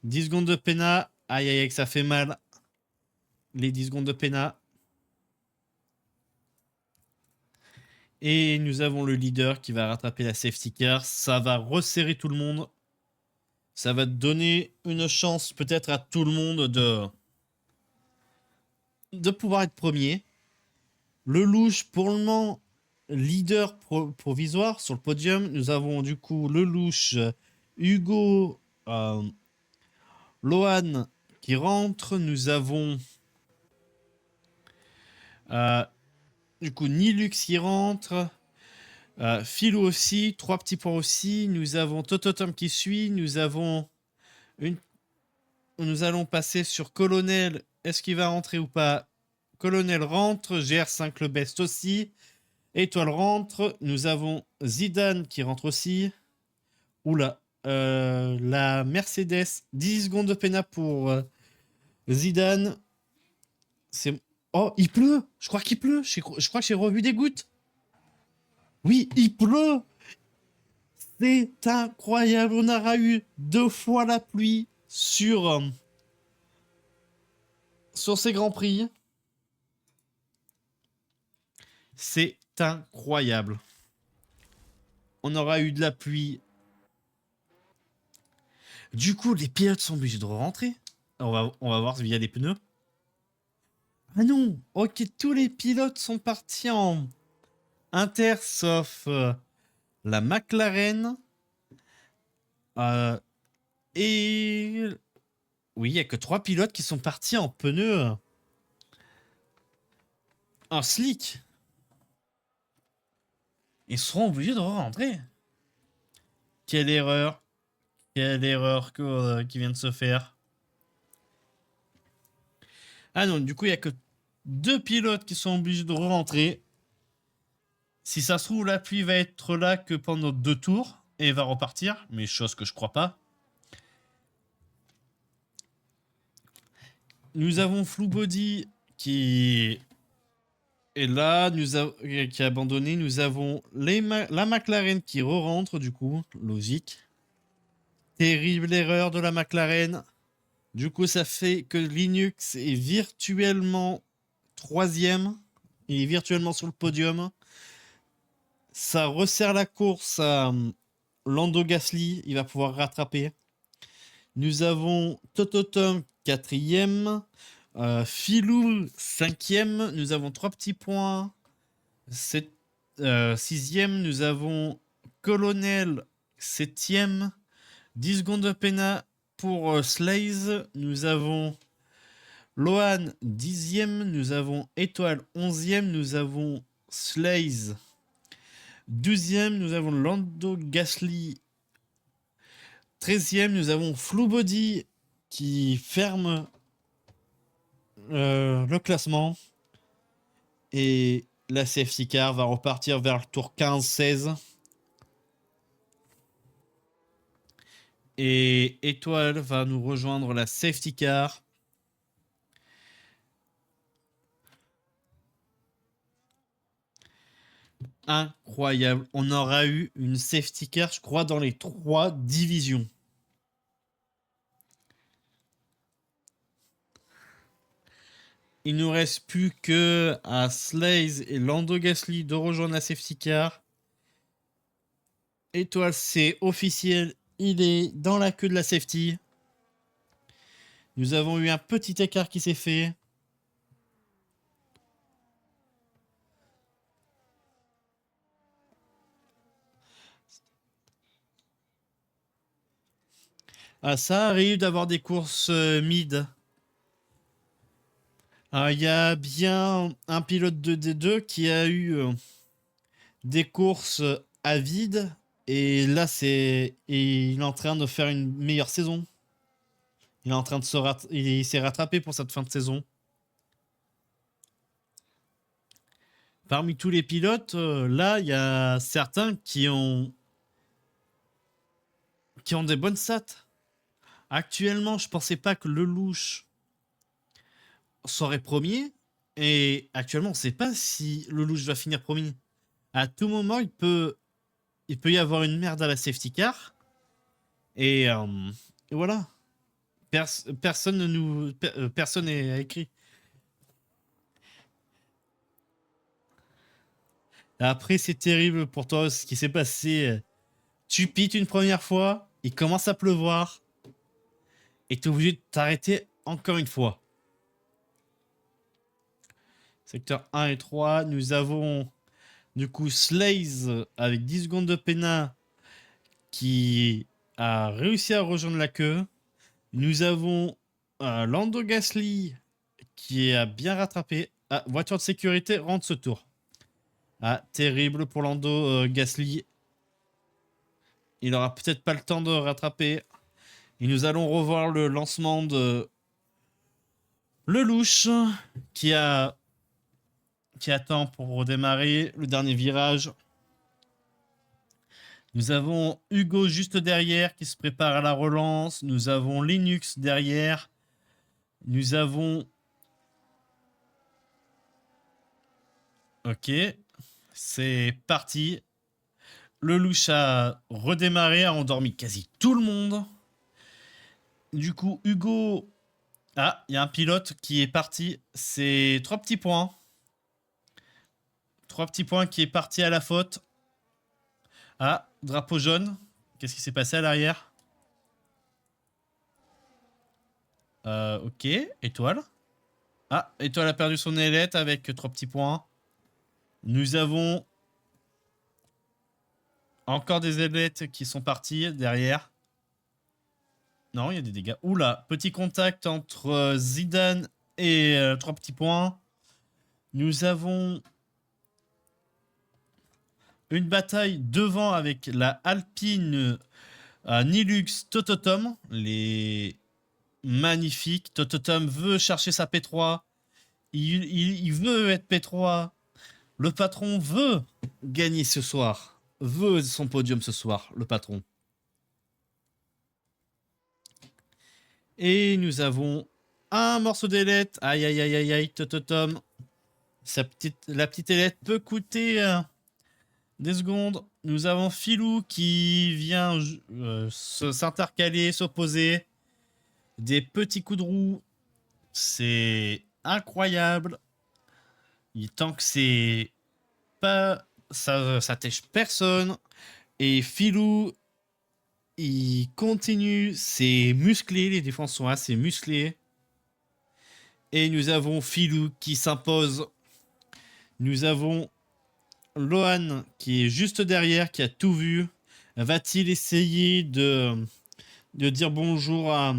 10 secondes de pénat. Aïe aïe aïe, ça fait mal. Les 10 secondes de pénat. Et nous avons le leader qui va rattraper la safety car. Ça va resserrer tout le monde. Ça va donner une chance peut-être à tout le monde de pouvoir être premier. Le louche, pour le moment, leader provisoire sur le podium. Nous avons du coup le louche, Hugo, Lohan qui rentre. Nous avons du coup Nilux qui rentre. Philou aussi, 3 petits points aussi. Nous avons Tototom qui suit. Nous avons une. Nous allons passer sur Colonel. Est-ce qu'il va rentrer ou pas? Colonel rentre. GR5 le best aussi. Étoile rentre. Nous avons Zidane qui rentre aussi. Oula. La Mercedes. 10 secondes de pena pour Zidane. C'est. Oh, il pleut. Je crois qu'il pleut. Je crois que j'ai revu des gouttes. Oui, il pleut. C'est incroyable. On aura eu 2 fois la pluie sur ces grands prix. C'est incroyable. On aura eu de la pluie. Du coup, les pilotes sont obligés de rentrer. On va voir via les pneus. Ah non. Ok, tous les pilotes sont partis en inter, sauf la McLaren. Et... Oui, il n'y a que 3 pilotes qui sont partis en pneus en slick. Ils seront obligés de rentrer. Quelle erreur. Quelle erreur qui vient de se faire. Ah non, du coup, il n'y a que 2 pilotes qui sont obligés de rentrer. Si ça se trouve, la pluie va être là que pendant 2 tours et va repartir, mais chose que je crois pas. Nous avons Flou Body qui est là, qui a abandonné. Nous avons la McLaren qui re-rentre, du coup, logique. Terrible erreur de la McLaren. Du coup, ça fait que Linux est virtuellement 3e. Il est virtuellement sur le podium. Ça resserre la course à Lando Gasly. Il va pouvoir rattraper. Nous avons Tototom 4e. Philou 5e. Nous avons 3 petits points. 6e. Nous avons Colonel 7e. 10 secondes de pena pour Slaze. Nous avons Lohan 10e. Nous avons Étoile 11e. Nous avons Slaze 12e. Nous avons Lando Gasly 13e. Nous avons Flou Body qui ferme le classement. Et la safety car va repartir vers le tour 15-16. Et Étoile va nous rejoindre la safety car. Incroyable. On aura eu une safety car, je crois, dans les 3 divisions. Il ne nous reste plus que à Slaze et Lando Gasly de rejoindre la safety car. Étoile, c'est officiel. Il est dans la queue de la safety. Nous avons eu un petit écart qui s'est fait. Ah, ça arrive d'avoir des courses mid. Il y a bien un pilote de D2 qui a eu des courses à vide. Et là, il est en train de faire une meilleure saison. Il est en train de il s'est rattrapé pour cette fin de saison. Parmi tous les pilotes, là, il y a certains qui ont des bonnes stats. Actuellement, je pensais pas que Lelouch serait premier. Et actuellement, on ne sait pas si Lelouch va finir premier. À tout moment, il peut y avoir une merde à la safety car. Et voilà. Personne n'est écrit. Après, c'est terrible pour toi ce qui s'est passé. Tu pites une première fois, il commence à pleuvoir. Et tu es obligé de t'arrêter encore une fois. Secteur 1 et 3, nous avons du coup Slaze avec 10 secondes de pena qui a réussi à rejoindre la queue. Nous avons Lando Gasly qui a bien rattrapé. Ah, voiture de sécurité rentre ce tour. Ah, terrible pour Lando Gasly. Il aura peut-être pas le temps de rattraper. Et nous allons revoir le lancement de Lelouch qui attend pour redémarrer le dernier virage. Nous avons Hugo juste derrière qui se prépare à la relance. Nous avons Linux derrière. Nous avons... Ok, c'est parti. Lelouch a redémarré, a endormi quasi tout le monde. Du coup, Hugo... Ah, il y a un pilote qui est parti. C'est 3 petits points. 3 petits points qui est parti à la faute. Ah, drapeau jaune. Qu'est-ce qui s'est passé à l'arrière? Ok, étoile. Ah, étoile a perdu son ailette avec 3 petits points. Nous avons encore des ailettes qui sont parties derrière. Non, il y a des dégâts. Oula, petit contact entre Zidane et 3 petits points. Nous avons une bataille devant avec la Alpine Nilux Tototom. Les magnifiques. Tototom veut chercher sa P3. Il veut être P3. Le patron veut gagner ce soir. Veut son podium ce soir, le patron. Et nous avons un morceau d'ailette. Aïe, aïe, aïe, aïe, aïe, Tototom. La petite ailette peut coûter des secondes. Nous avons Filou qui vient s'intercaler, s'opposer. Des petits coups de roue. C'est incroyable. Tant que c'est pas... Ça tèche personne. Et Filou, il continue. C'est musclé. Les défenses sont assez musclées. Et nous avons Filou qui s'impose. Nous avons Lohan qui est juste derrière, qui a tout vu. Va-t-il essayer de dire bonjour à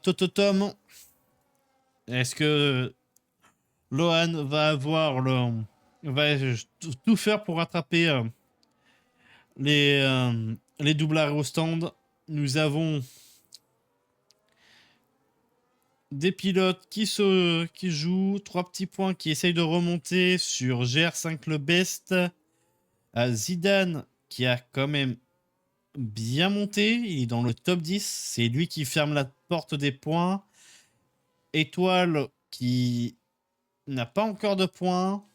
Tototom? Est-ce que Lohan va avoir va tout faire pour rattraper les doubles arrêts au stand? Nous avons des pilotes qui jouent, 3 petits points qui essayent de remonter sur GR5 le best. Zidane qui a quand même bien monté, il est dans le top 10, c'est lui qui ferme la porte des points. Étoile qui n'a pas encore de points.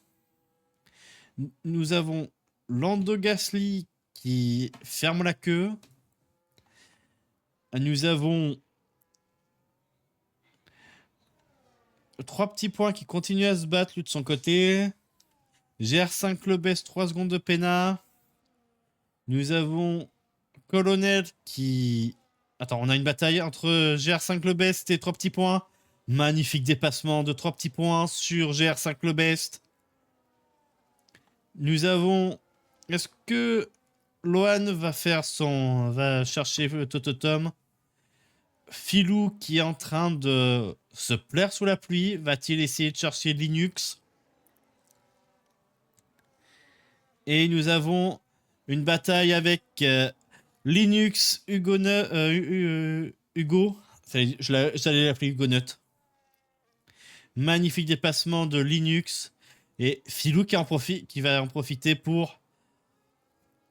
Nous avons Lando Gasly qui ferme la queue. Nous avons 3 petits points qui continuent à se battre lui de son côté. GR5 le best, 3 secondes de pénal. Nous avons Colonel qui... Attends, on a une bataille entre GR5 le best et 3 petits points. Magnifique dépassement de 3 petits points sur GR5 le best. Nous avons... Est-ce que Lohan va chercher Tototom? Filou qui est en train de se plaire sous la pluie. Va-t-il essayer de chercher Linux? Et nous avons une bataille avec Linux, Hugo. J'allais l'appeler Hugonut. Magnifique dépassement de Linux. Et Filou qui va en profiter pour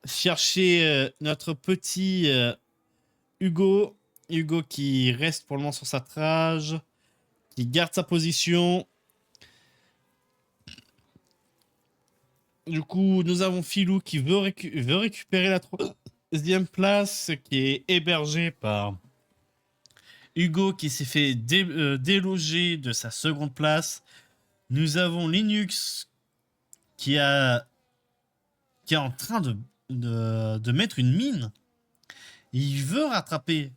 chercher notre petit Hugo. Hugo qui reste pour le moment sur sa trage. Qui garde sa position. Du coup, nous avons Filou qui veut récupérer la 3e place, qui est hébergée par Hugo qui s'est fait déloger de sa 2e place. Nous avons Linux qui est en train de mettre une mine. Il veut rattraper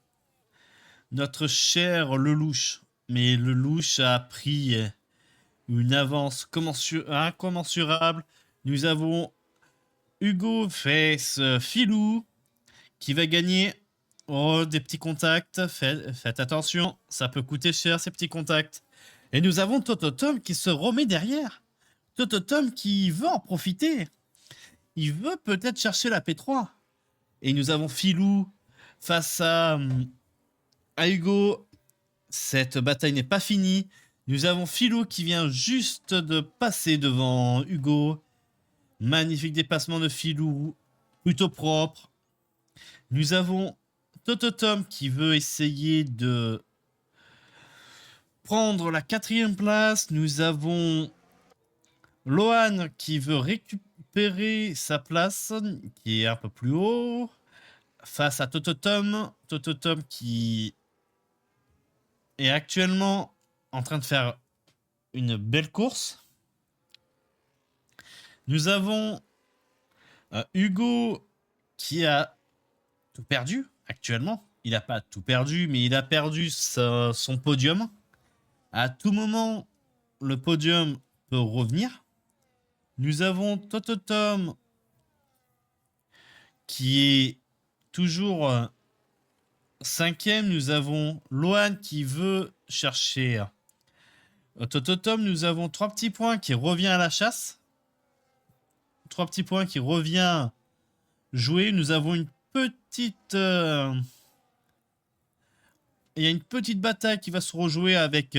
notre cher Lelouch. Mais Lelouch a pris une avance incommensurable. Nous avons Hugo face Filou qui va gagner. Oh, des petits contacts. Faites attention, ça peut coûter cher ces petits contacts. Et nous avons Tototom qui se remet derrière. Tototom qui veut en profiter. Il veut peut-être chercher la P3. Et nous avons Filou face à Hugo. Cette bataille n'est pas finie. Nous avons Filou qui vient juste de passer devant Hugo. Magnifique dépassement de Filou. Plutôt propre. Nous avons Tototom qui veut essayer de prendre la 4e place. Nous avons Lohan qui veut récupérer sa place, qui est un peu plus haut. Face à Tototom. Tototom qui est actuellement en train de faire une belle course. Nous avons Hugo qui a tout perdu actuellement. Il n'a pas tout perdu, mais il a perdu son podium. À tout moment, le podium peut revenir. Nous avons Tototom qui est toujours 5e. Nous avons Lohan qui veut chercher Tototom. Nous avons 3 petits points qui revient à la chasse. 3 petits points qui revient jouer. Nous avons une petite... il y a une petite bataille qui va se rejouer avec...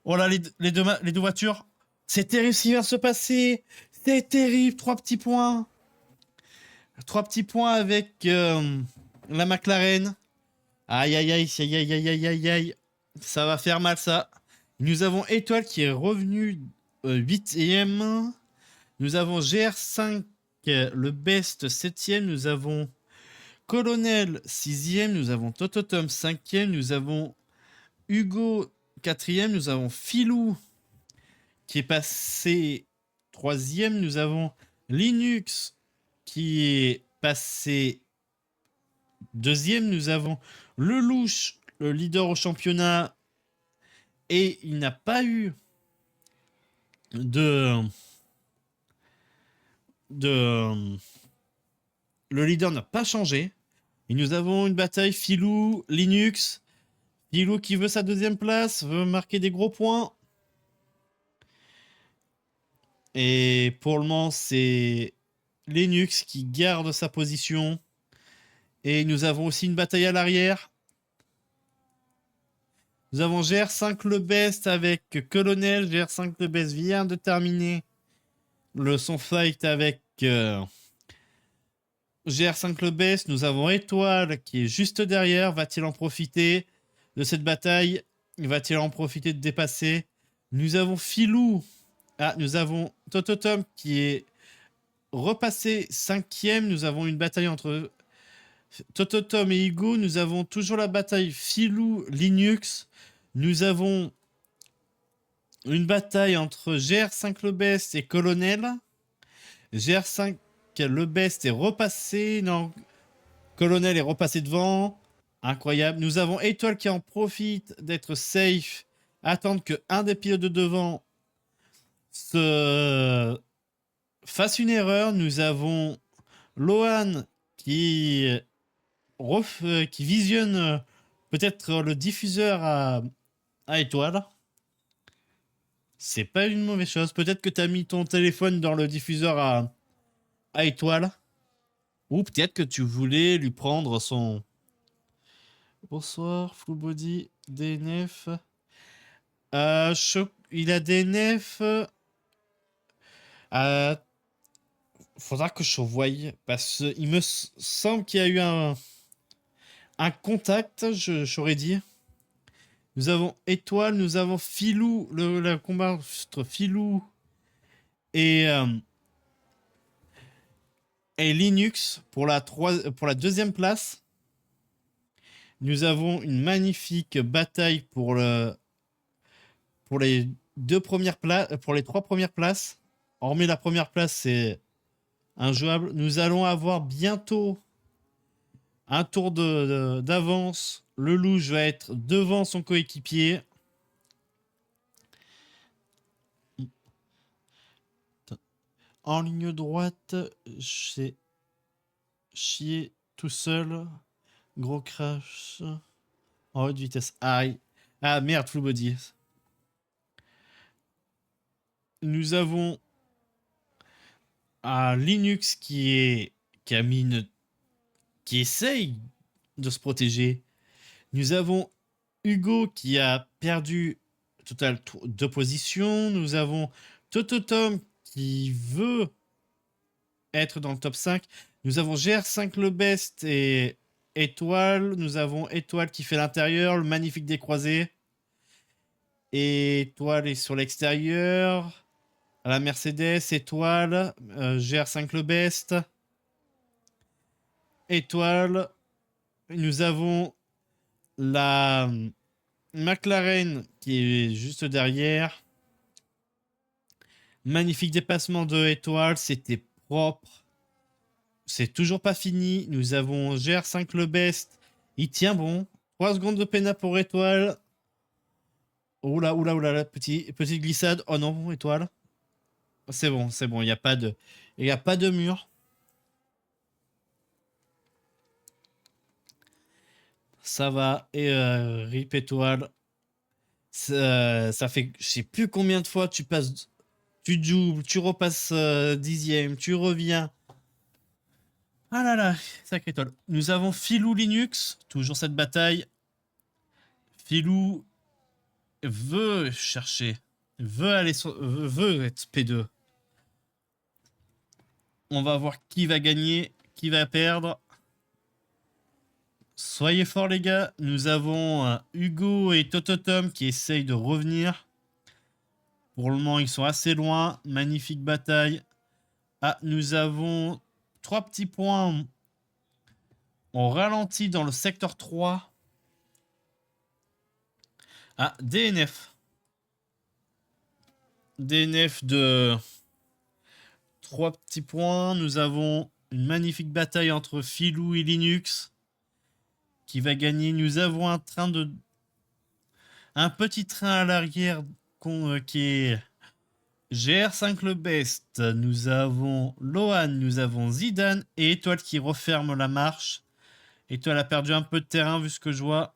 oh là, les deux voitures. C'est terrible ce qui vient de se passer. C'est terrible. 3 petits points. 3 petits points avec la McLaren. Aïe, aïe, aïe, aïe, aïe, aïe, aïe, aïe, aïe. Ça va faire mal, ça. Nous avons Étoile qui est revenu 8e. Nous avons GR5, le best 7e. Nous avons Colonel 6e. Nous avons Tototom 5e. Nous avons Hugo 4e. Nous avons Filou qui est passé 3e. Nous avons Linux qui est passé 2e. Nous avons Lelouch, le leader au championnat. Et il n'a pas eu le leader n'a pas changé. Et nous avons une bataille Filou, Linux. Filou qui veut sa 2e place, veut marquer des gros points. Et pour le moment, c'est Linux qui garde sa position. Et nous avons aussi une bataille à l'arrière. Nous avons GR5 le best avec Colonel. GR5 le best vient de terminer son fight avec GR5 le best. Nous avons Étoile qui est juste derrière. Va-t-il en profiter de cette bataille? Va-t-il en profiter de dépasser? Nous avons Filou. Ah, nous avons Tototom qui est repassé 5e. Nous avons une bataille entre Tototom et Hugo. Nous avons toujours la bataille Filou, Linux. Nous avons une bataille entre GR5 le best et Colonel. GR5 le best est repassé. Non, Colonel est repassé devant. Incroyable. Nous avons Étoile qui en profite d'être safe. Attendre que un des pilotes de devant se fasse une erreur. Nous avons Lohan qui visionne peut-être le diffuseur à Étoile. C'est pas une mauvaise chose. Peut-être que tu as mis ton téléphone dans le diffuseur à Étoile. Ou peut-être que tu voulais lui prendre son... Bonsoir, Full Body, DNF. Il a DNF. Faudra que je voie. Parce qu'il me semble qu'il y a eu un contact, j'aurais dit. Nous avons Étoile, nous avons Filou, le combat entre Filou et Linux pour la 2e place. Nous avons une magnifique bataille pour les 3 premières places. Hormis la première place, c'est injouable. Nous allons avoir bientôt un tour d'avance. Lelouch va être devant son coéquipier. En ligne droite, j'ai chié tout seul. Gros crash. En haute vitesse. Aïe. Ah merde, Full Body. Nous avons à Linux qui a mis qui essaye de se protéger. Nous avons Hugo qui a perdu total 2 positions. Nous avons Tototom qui veut être dans le top 5. Nous avons GR5 le best et Étoile. Nous avons Étoile qui fait l'intérieur, le magnifique décroisé. Et Étoile est sur l'extérieur. À la Mercedes, Étoile, GR5 le best. Étoile. Nous avons la McLaren qui est juste derrière. Magnifique dépassement de Étoile, c'était propre. C'est toujours pas fini. Nous avons GR5 le best. Il tient bon. 3 secondes de peine pour Étoile. Oula, oula, oula, petite glissade. Oh non, Étoile. C'est bon, c'est bon. Il n'y a pas de mur. Ça va. Et RIP Étoile. Ça fait je sais plus combien de fois tu passes. Tu doubles, tu repasses 10e, tu reviens. Ah là là, sacré étoile. Nous avons Filou Linux, toujours cette bataille. Filou veut chercher, veut être P2. On va voir qui va gagner, qui va perdre. Soyez forts les gars, nous avons Hugo et Tototom qui essayent de revenir. Pour le moment, ils sont assez loin. Magnifique bataille. Ah, nous avons 3 petits points. On ralentit dans le secteur 3. Ah, DNF. DNF de 3 petits points. Nous avons une magnifique bataille entre Filou et Linux qui va gagner. Nous avons un petit train à l'arrière qui est GR5 le best. Nous avons Lohan, nous avons Zidane et Étoile qui referme la marche. Étoile a perdu un peu de terrain vu ce que je vois.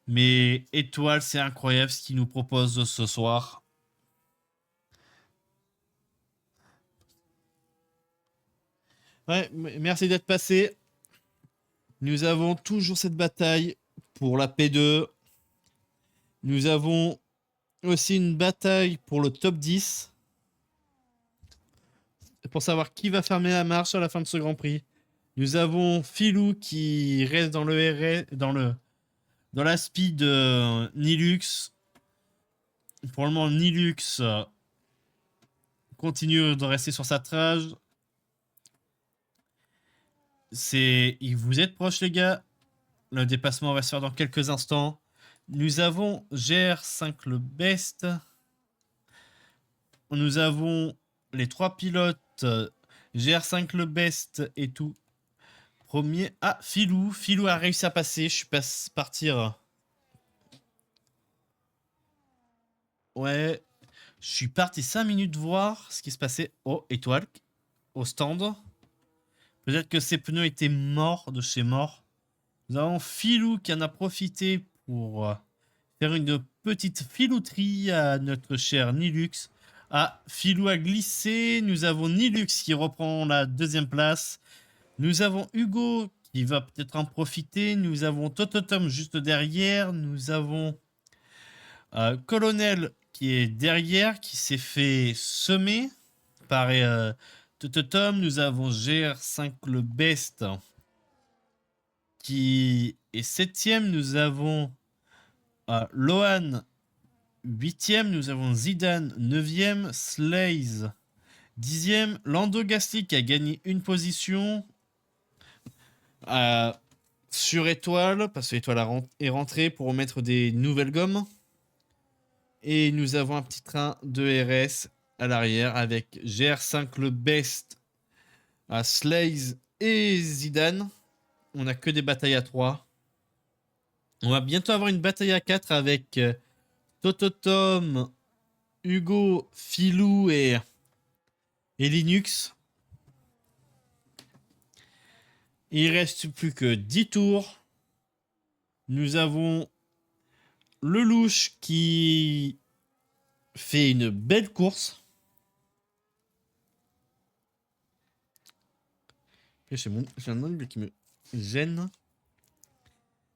Mais Étoile, c'est incroyable ce qu'il nous propose ce soir. Ouais, merci d'être passé. Nous avons toujours cette bataille pour la P2. Nous avons aussi une bataille pour le top 10. Pour savoir qui va fermer la marche à la fin de ce Grand Prix. Nous avons Filou qui reste dans dans la speed de Nilux. Pour le moment, Nilux continue de rester sur sa trage. Vous êtes proches les gars. Le dépassement va se faire dans quelques instants. Nous avons GR5 le best. Nous avons les 3 pilotes GR5 le best et tout. Premier. Ah, Filou. Filou a réussi à passer. Je suis partir. Ouais. Je suis parti 5 minutes voir ce qui se passait. Oh, Étoile. Au stand. Peut-être que ses pneus étaient morts de chez mort. Nous avons Filou qui en a profité pour faire une petite filouterie à notre cher Nilux. Ah, Filou a glissé. Nous avons Nilux qui reprend la 2e place. Nous avons Hugo qui va peut-être en profiter. Nous avons Tototom juste derrière. Nous avons Colonel qui est derrière, qui s'est fait semer par Tototom. Nous avons GR5 le best qui est 7e. Nous avons Lohan 8e. Nous avons Zidane 9e. Slaze 10e. Lando Gasly qui a gagné une position sur Étoile, parce que Étoile est rentrée pour remettre des nouvelles gommes. Et nous avons un petit train de RS à l'arrière avec GR5 le best, Slaze et Zidane. On n'a que des batailles à 3. On va bientôt avoir une bataille à 4 avec Tototom, Hugo, Filou et Linux. Il reste plus que 10 tours. Nous avons Lelouch qui fait une belle course. J'ai un angle qui me gêne.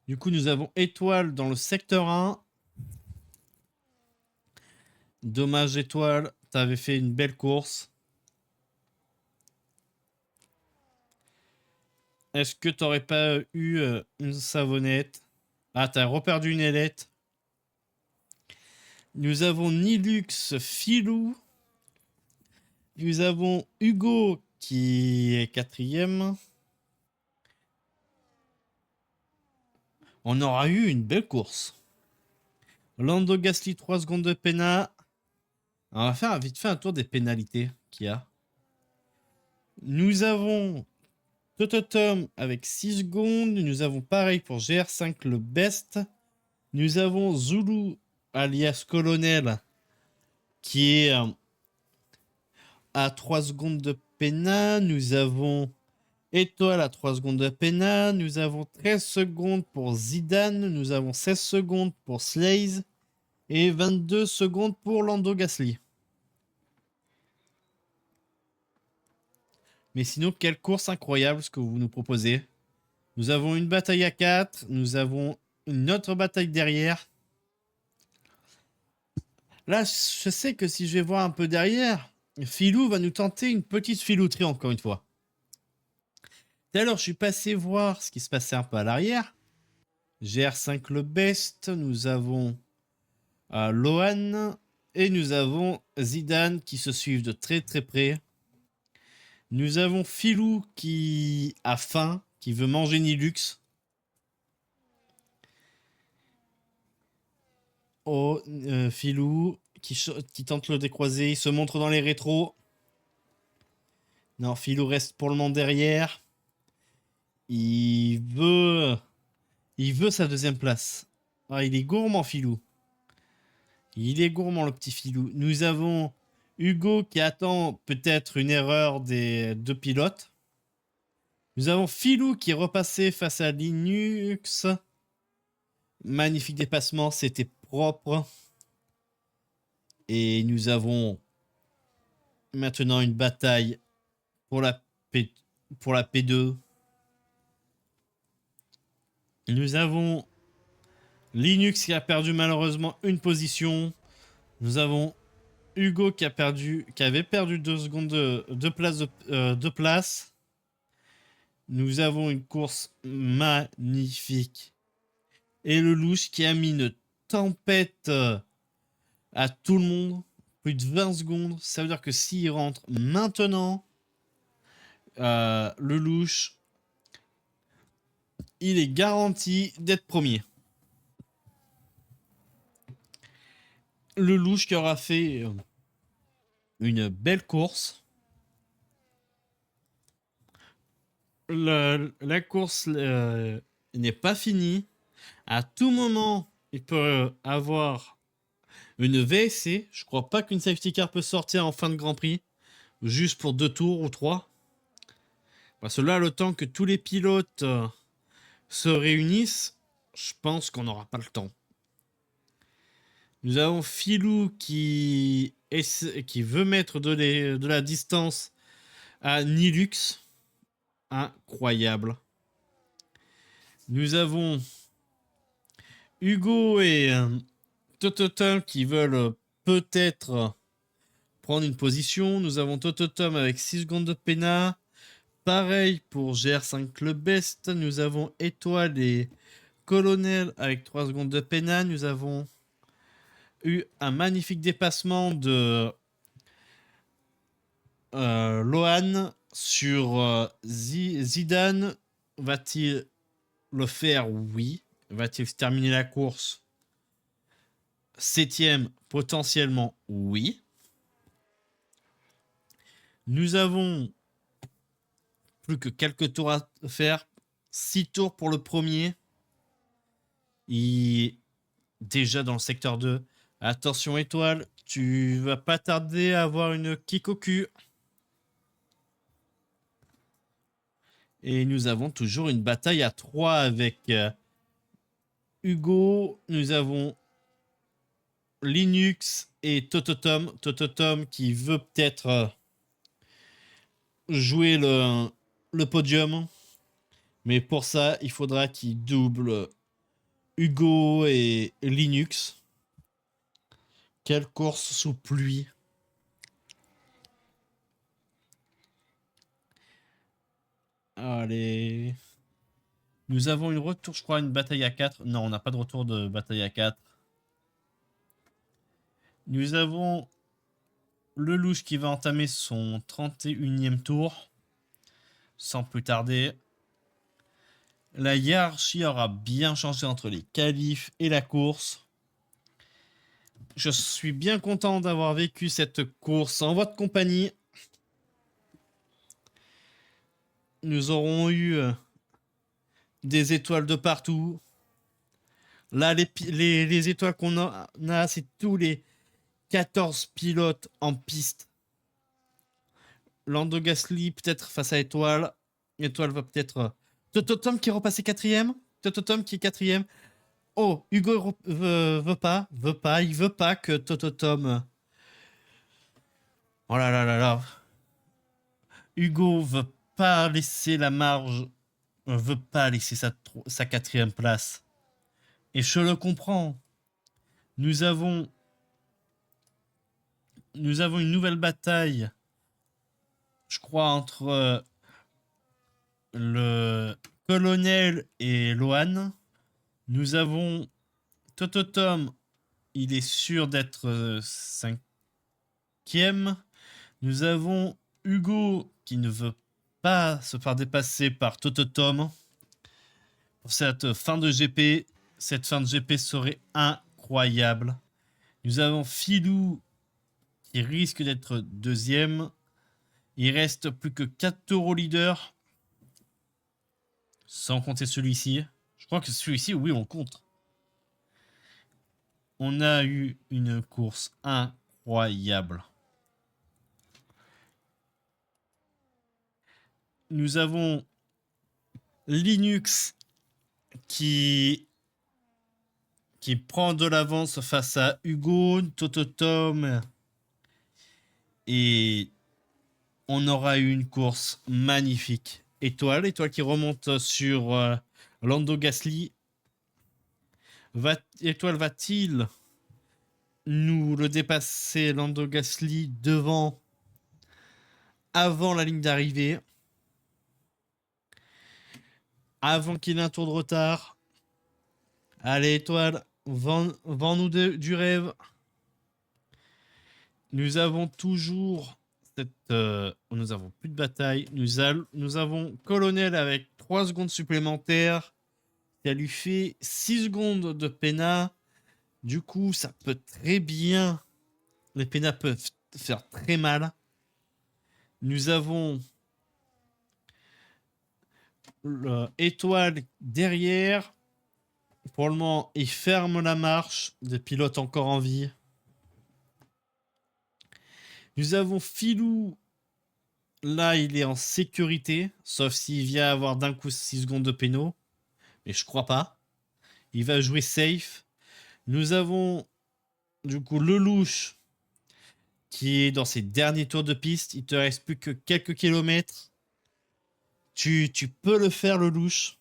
Du coup, nous avons Étoile dans le secteur 1. Dommage, Étoile. T'avais fait une belle course. Est-ce que t'aurais pas eu une savonnette? Ah, t'as reperdu une ailette. Nous avons Nilux, Filou. Nous avons Hugo qui est 4ème. On aura eu une belle course. Lando Gasly, 3 secondes de pénal. On va faire vite fait un tour des pénalités qu'il y a. Nous avons Tototom avec 6 secondes. Nous avons pareil pour GR5 le best. Nous avons Zulu alias Colonel qui est à 3 secondes de pénal. Nous avons Étoile à 3 secondes de pénal. Nous avons 13 secondes pour Zidane. Nous avons 16 secondes pour Slaze. Et 22 secondes pour Lando Gasly. Mais sinon, quelle course incroyable ce que vous nous proposez. Nous avons une bataille à 4. Nous avons une autre bataille derrière. Là, je sais que si je vais voir un peu derrière, Filou va nous tenter une petite filouterie encore une fois. Tout à l'heure, je suis passé voir ce qui se passait un peu à l'arrière. GR5 le best. Nous avons Lohan. Et nous avons Zidane qui se suivent de très très près. Nous avons Filou qui a faim, qui veut manger Nilux. Oh, Filou qui tente le décroiser. Il se montre dans les rétros. Non, Filou reste pour le moment derrière. Il veut sa deuxième place. Ah, il est gourmand, Filou. Il est gourmand, le petit Filou. Nous avons Hugo qui attend peut-être une erreur des deux pilotes. Nous avons Filou qui est repassé face à Linux. Magnifique dépassement, c'était propre. Et nous avons maintenant une bataille pour la P2. Nous avons Linux qui a perdu malheureusement une position. Nous avons Hugo qui avait perdu 2 secondes de place. Nous avons une course magnifique. Et le louche qui a mis une tempête à tout le monde. Plus de 20 secondes. Ça veut dire que s'il rentre maintenant, le louche, il est garanti d'être premier. Le louche qui aura fait une belle course. La course n'est pas finie. À tout moment, il peut avoir une VSC. Je crois pas qu'une safety car peut sortir en fin de Grand Prix. Juste pour 2 tours ou 3. Parce que là, le temps que tous les pilotes se réunissent, je pense qu'on n'aura pas le temps. Nous avons Filou qui veut mettre de la distance à Nilux. Incroyable. Nous avons Hugo et Tototom qui veulent peut-être prendre une position. Nous avons Tototom avec 6 secondes de pénal. Pareil pour GR5 le best. Nous avons Étoile et Colonel avec 3 secondes de pénal. Nous avons eu un magnifique dépassement de Lohan sur Zidane. Va-t-il le faire? Oui. Va-t-il terminer la course 7ème? Potentiellement, oui. Nous avons plus que quelques tours à faire. 6 tours pour le premier. Il est déjà dans le secteur 2. Attention, Étoile, tu vas pas tarder à avoir une kick au cul. Et nous avons toujours une bataille à 3 avec Hugo. Nous avons Linux et Tototom. Tototom qui veut peut-être jouer le le podium. Mais pour ça, il faudra qu'il double Hugo et Linux. Quelle course sous pluie. Allez. Nous avons une retour, je crois, une bataille à 4. Non, on n'a pas de retour de bataille à 4. Nous avons Lelouch qui va entamer son 31e tour. Sans plus tarder. La hiérarchie aura bien changé entre les qualifs et la course. Je suis bien content d'avoir vécu cette course en votre compagnie. Nous aurons eu des étoiles de partout. Là, les étoiles qu'on a, c'est tous les 14 pilotes en piste. Lando Gasly peut-être face à Étoile. Étoile va peut-être... Tototom qui est repassé 4ème. Tototom qui est 4ème. Oh, Hugo veut pas. Il veut pas que Tototom... Oh là là là là. Hugo veut pas laisser la marge. Veut pas laisser sa 4ème place. Et je le comprends. Nous avons une nouvelle bataille, je crois, entre le colonel et Lohan. Nous avons Tototom, il est sûr d'être 5ème. Nous avons Hugo qui ne veut pas se faire dépasser par Tototom. Pour cette fin de GP, cette fin de GP serait incroyable. Nous avons Filou qui risque d'être 2ème. Il reste plus que 4 tours au leader. Sans compter celui-ci. Je crois que celui-ci, oui, on compte. On a eu une course incroyable. Nous avons Linux qui prend de l'avance face à Hugo, Tototom. Et on aura eu une course magnifique. Étoile qui remonte sur Lando Gasly. Étoile va-t-il nous le dépasser, Lando Gasly, avant la ligne d'arrivée, avant qu'il ait un tour de retard? Allez, Étoile, vends-nous du rêve. Nous avons toujours nous avons plus de bataille. Nous avons Colonel avec 3 secondes supplémentaires. Ça lui fait 6 secondes de pénat. Du coup, ça peut très bien... Les pénats peuvent faire très mal. Nous avons Étoile derrière. Pour le moment, il ferme la marche. Des pilotes encore en vie. Nous avons Filou. Là, il est en sécurité. Sauf s'il vient avoir d'un coup 6 secondes de péno. Mais je crois pas. Il va jouer safe. Nous avons du coup Lelouch qui est dans ses derniers tours de piste. Il te reste plus que quelques kilomètres. Tu peux le faire, Lelouch.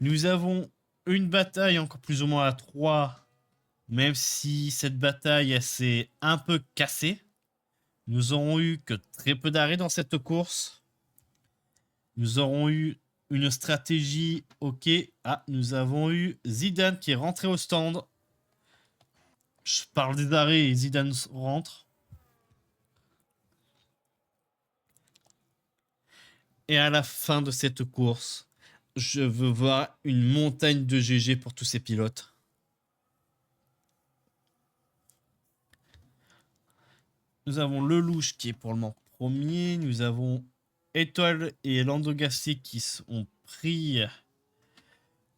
Nous avons une bataille encore plus ou moins à 3. Même si cette bataille elle s'est un peu cassée. Nous aurons eu que très peu d'arrêts dans cette course. Nous aurons eu une stratégie ok. Ah, nous avons eu Zidane qui est rentré au stand. Je parle des arrêts et Zidane rentre. Et à la fin de cette course, je veux voir une montagne de GG pour tous ces pilotes. Nous avons Lelouch qui est pour le moment premier. Nous avons Étoile et Lando Gasly qui ont pris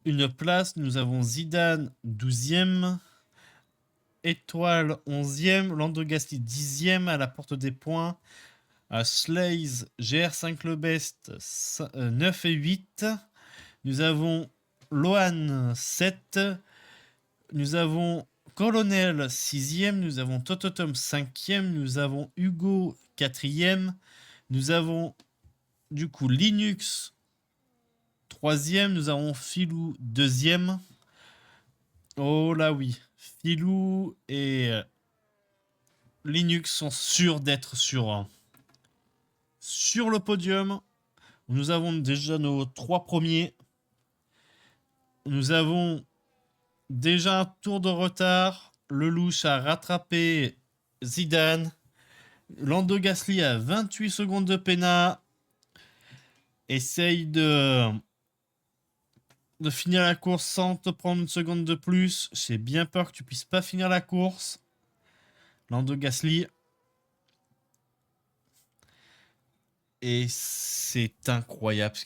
une place. Nous avons Zidane 12e. Étoile 11e. Lando Gasly 10e à la porte des points. Slays GR5 le best 9 et 8. Nous avons Lohan 7. Nous avons Colonel 6e. Nous avons Tototom 5e. Nous avons Hugo 4e. Nous avons du coup Linux troisième. Nous avons Filou deuxième. Oh là oui. Filou et Linux sont sûrs d'être sur le podium. Nous avons déjà nos 3 premiers. Nous avons déjà un tour de retard. Lelouch a rattrapé Zidane. Lando Gasly a 28 secondes de pénat. Essaye de finir la course sans te prendre une seconde de plus. J'ai bien peur que tu puisses pas finir la course. Lando Gasly. Et c'est incroyable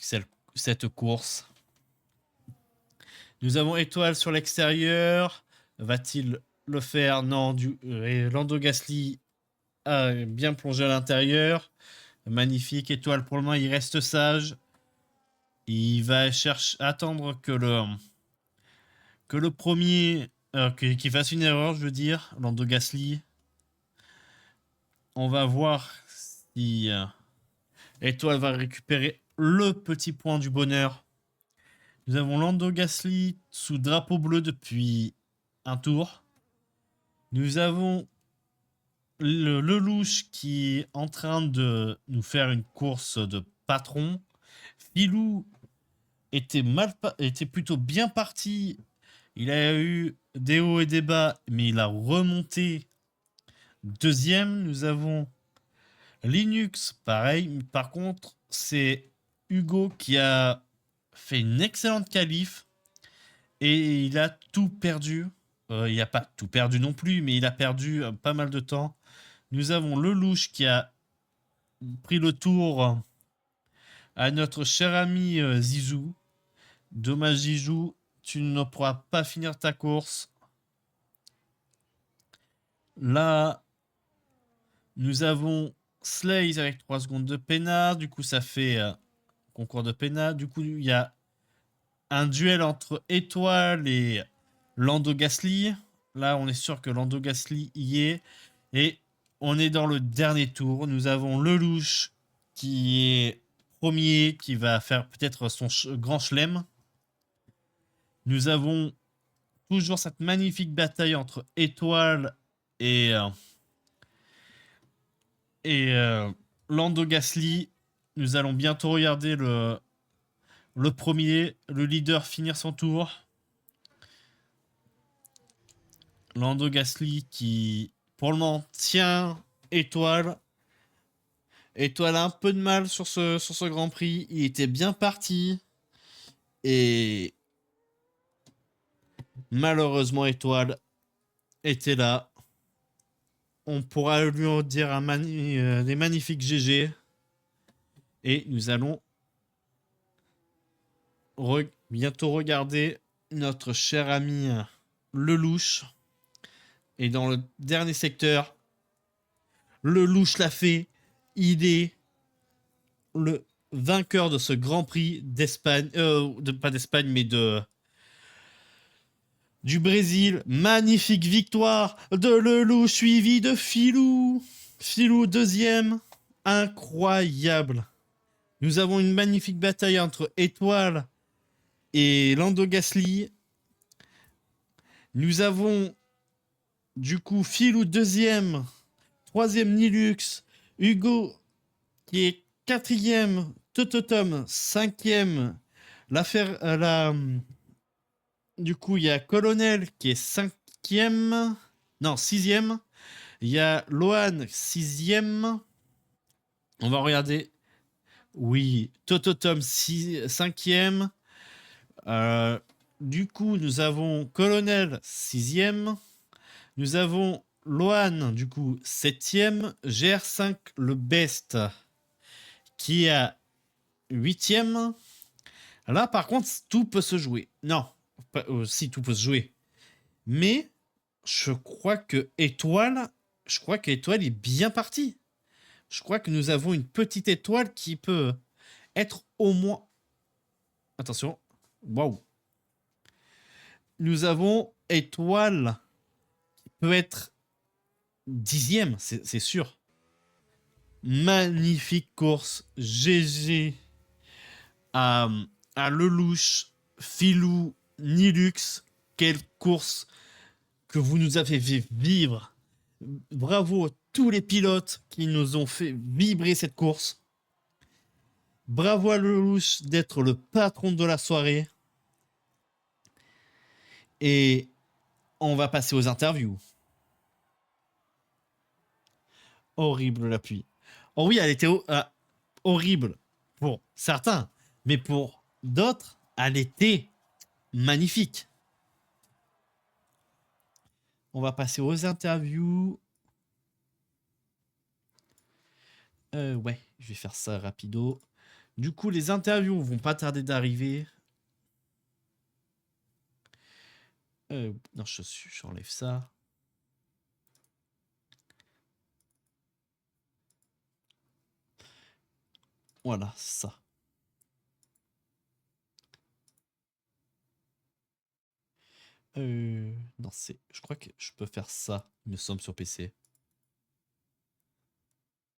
cette course. Nous avons Étoile sur l'extérieur. Va-t-il le faire? Non. Lando Gasly a bien plongé à l'intérieur. Magnifique. Étoile pour le moment, il reste sage. Il va attendre que le premier... qu'il fasse une erreur, je veux dire. Lando Gasly. On va voir si Étoile va récupérer le petit point du bonheur. Nous avons Lando Gasly sous drapeau bleu depuis un tour. Nous avons le Lelouch qui est en train de nous faire une course de patron. Filou était plutôt bien parti. Il a eu des hauts et des bas, mais il a remonté deuxième. Nous avons Linux, pareil. Par contre, c'est Hugo qui a fait une excellente qualif et il a tout perdu. Il n'a pas tout perdu non plus, mais il a perdu pas mal de temps. Nous avons Lelouch qui a pris le tour à notre cher ami Zizou. Dommage Zizou, tu ne pourras pas finir ta course. Là, nous avons Slays avec 3 secondes de pénat. Du coup, ça fait concours de pénat. Du coup, il y a un duel entre Étoile et Lando Gasly. Là, on est sûr que Lando Gasly y est. Et on est dans le dernier tour. Nous avons Lelouch qui est premier, qui va faire peut-être son grand chelem. Nous avons toujours cette magnifique bataille entre Étoile et Lando Gasly. Nous allons bientôt regarder le premier, le leader, finir son tour. Lando Gasly qui, pour le moment, tient Étoile. Étoile a un peu de mal sur ce Grand Prix. Il était bien parti. Et malheureusement, Étoile était là. On pourra lui dire des magnifiques GG. Et nous allons bientôt regarder notre cher ami Lelouch. Et dans le dernier secteur, Lelouch l'a fait. Il est le vainqueur de ce Grand Prix d'Espagne. Pas d'Espagne, mais du Brésil. Magnifique victoire de Lelouch suivi de Filou. Filou deuxième. Incroyable. Nous avons une magnifique bataille entre Étoile et Lando Gasly. Nous avons du coup Filou deuxième. Troisième Nilux. Hugo qui est quatrième. Tototom cinquième. Du coup, il y a Colonel qui est cinquième. Non, sixième. Il y a Lohan, sixième. On va regarder. Oui, Tototom, cinquième. Du coup, nous avons Colonel, sixième. Nous avons Lohan, du coup, septième. GR5, le best, qui est à huitième. Là, par contre, tout peut se jouer. Non, si, tout peut se jouer. Mais je crois que Étoile est bien parti. Je crois que nous avons une petite étoile qui peut être au moins... Attention. Waouh. Nous avons Étoile qui peut être dixième, c'est sûr. Magnifique course. GG à, à Lelouch, Filou, Nilux. Quelle course que vous nous avez fait vivre. Bravo à tous les pilotes qui nous ont fait vibrer cette course. Bravo à Lelouch d'être le patron de la soirée. Et on va passer aux interviews. Horrible la pluie. Oh oui, elle était horrible pour certains, mais pour d'autres, elle était magnifique. On va passer aux interviews. Ouais, je vais faire ça rapido. Du coup, les interviews vont pas tarder d'arriver. Non, j'enlève ça. Voilà, ça. Non, je crois que je peux faire ça, il me semble, sur PC.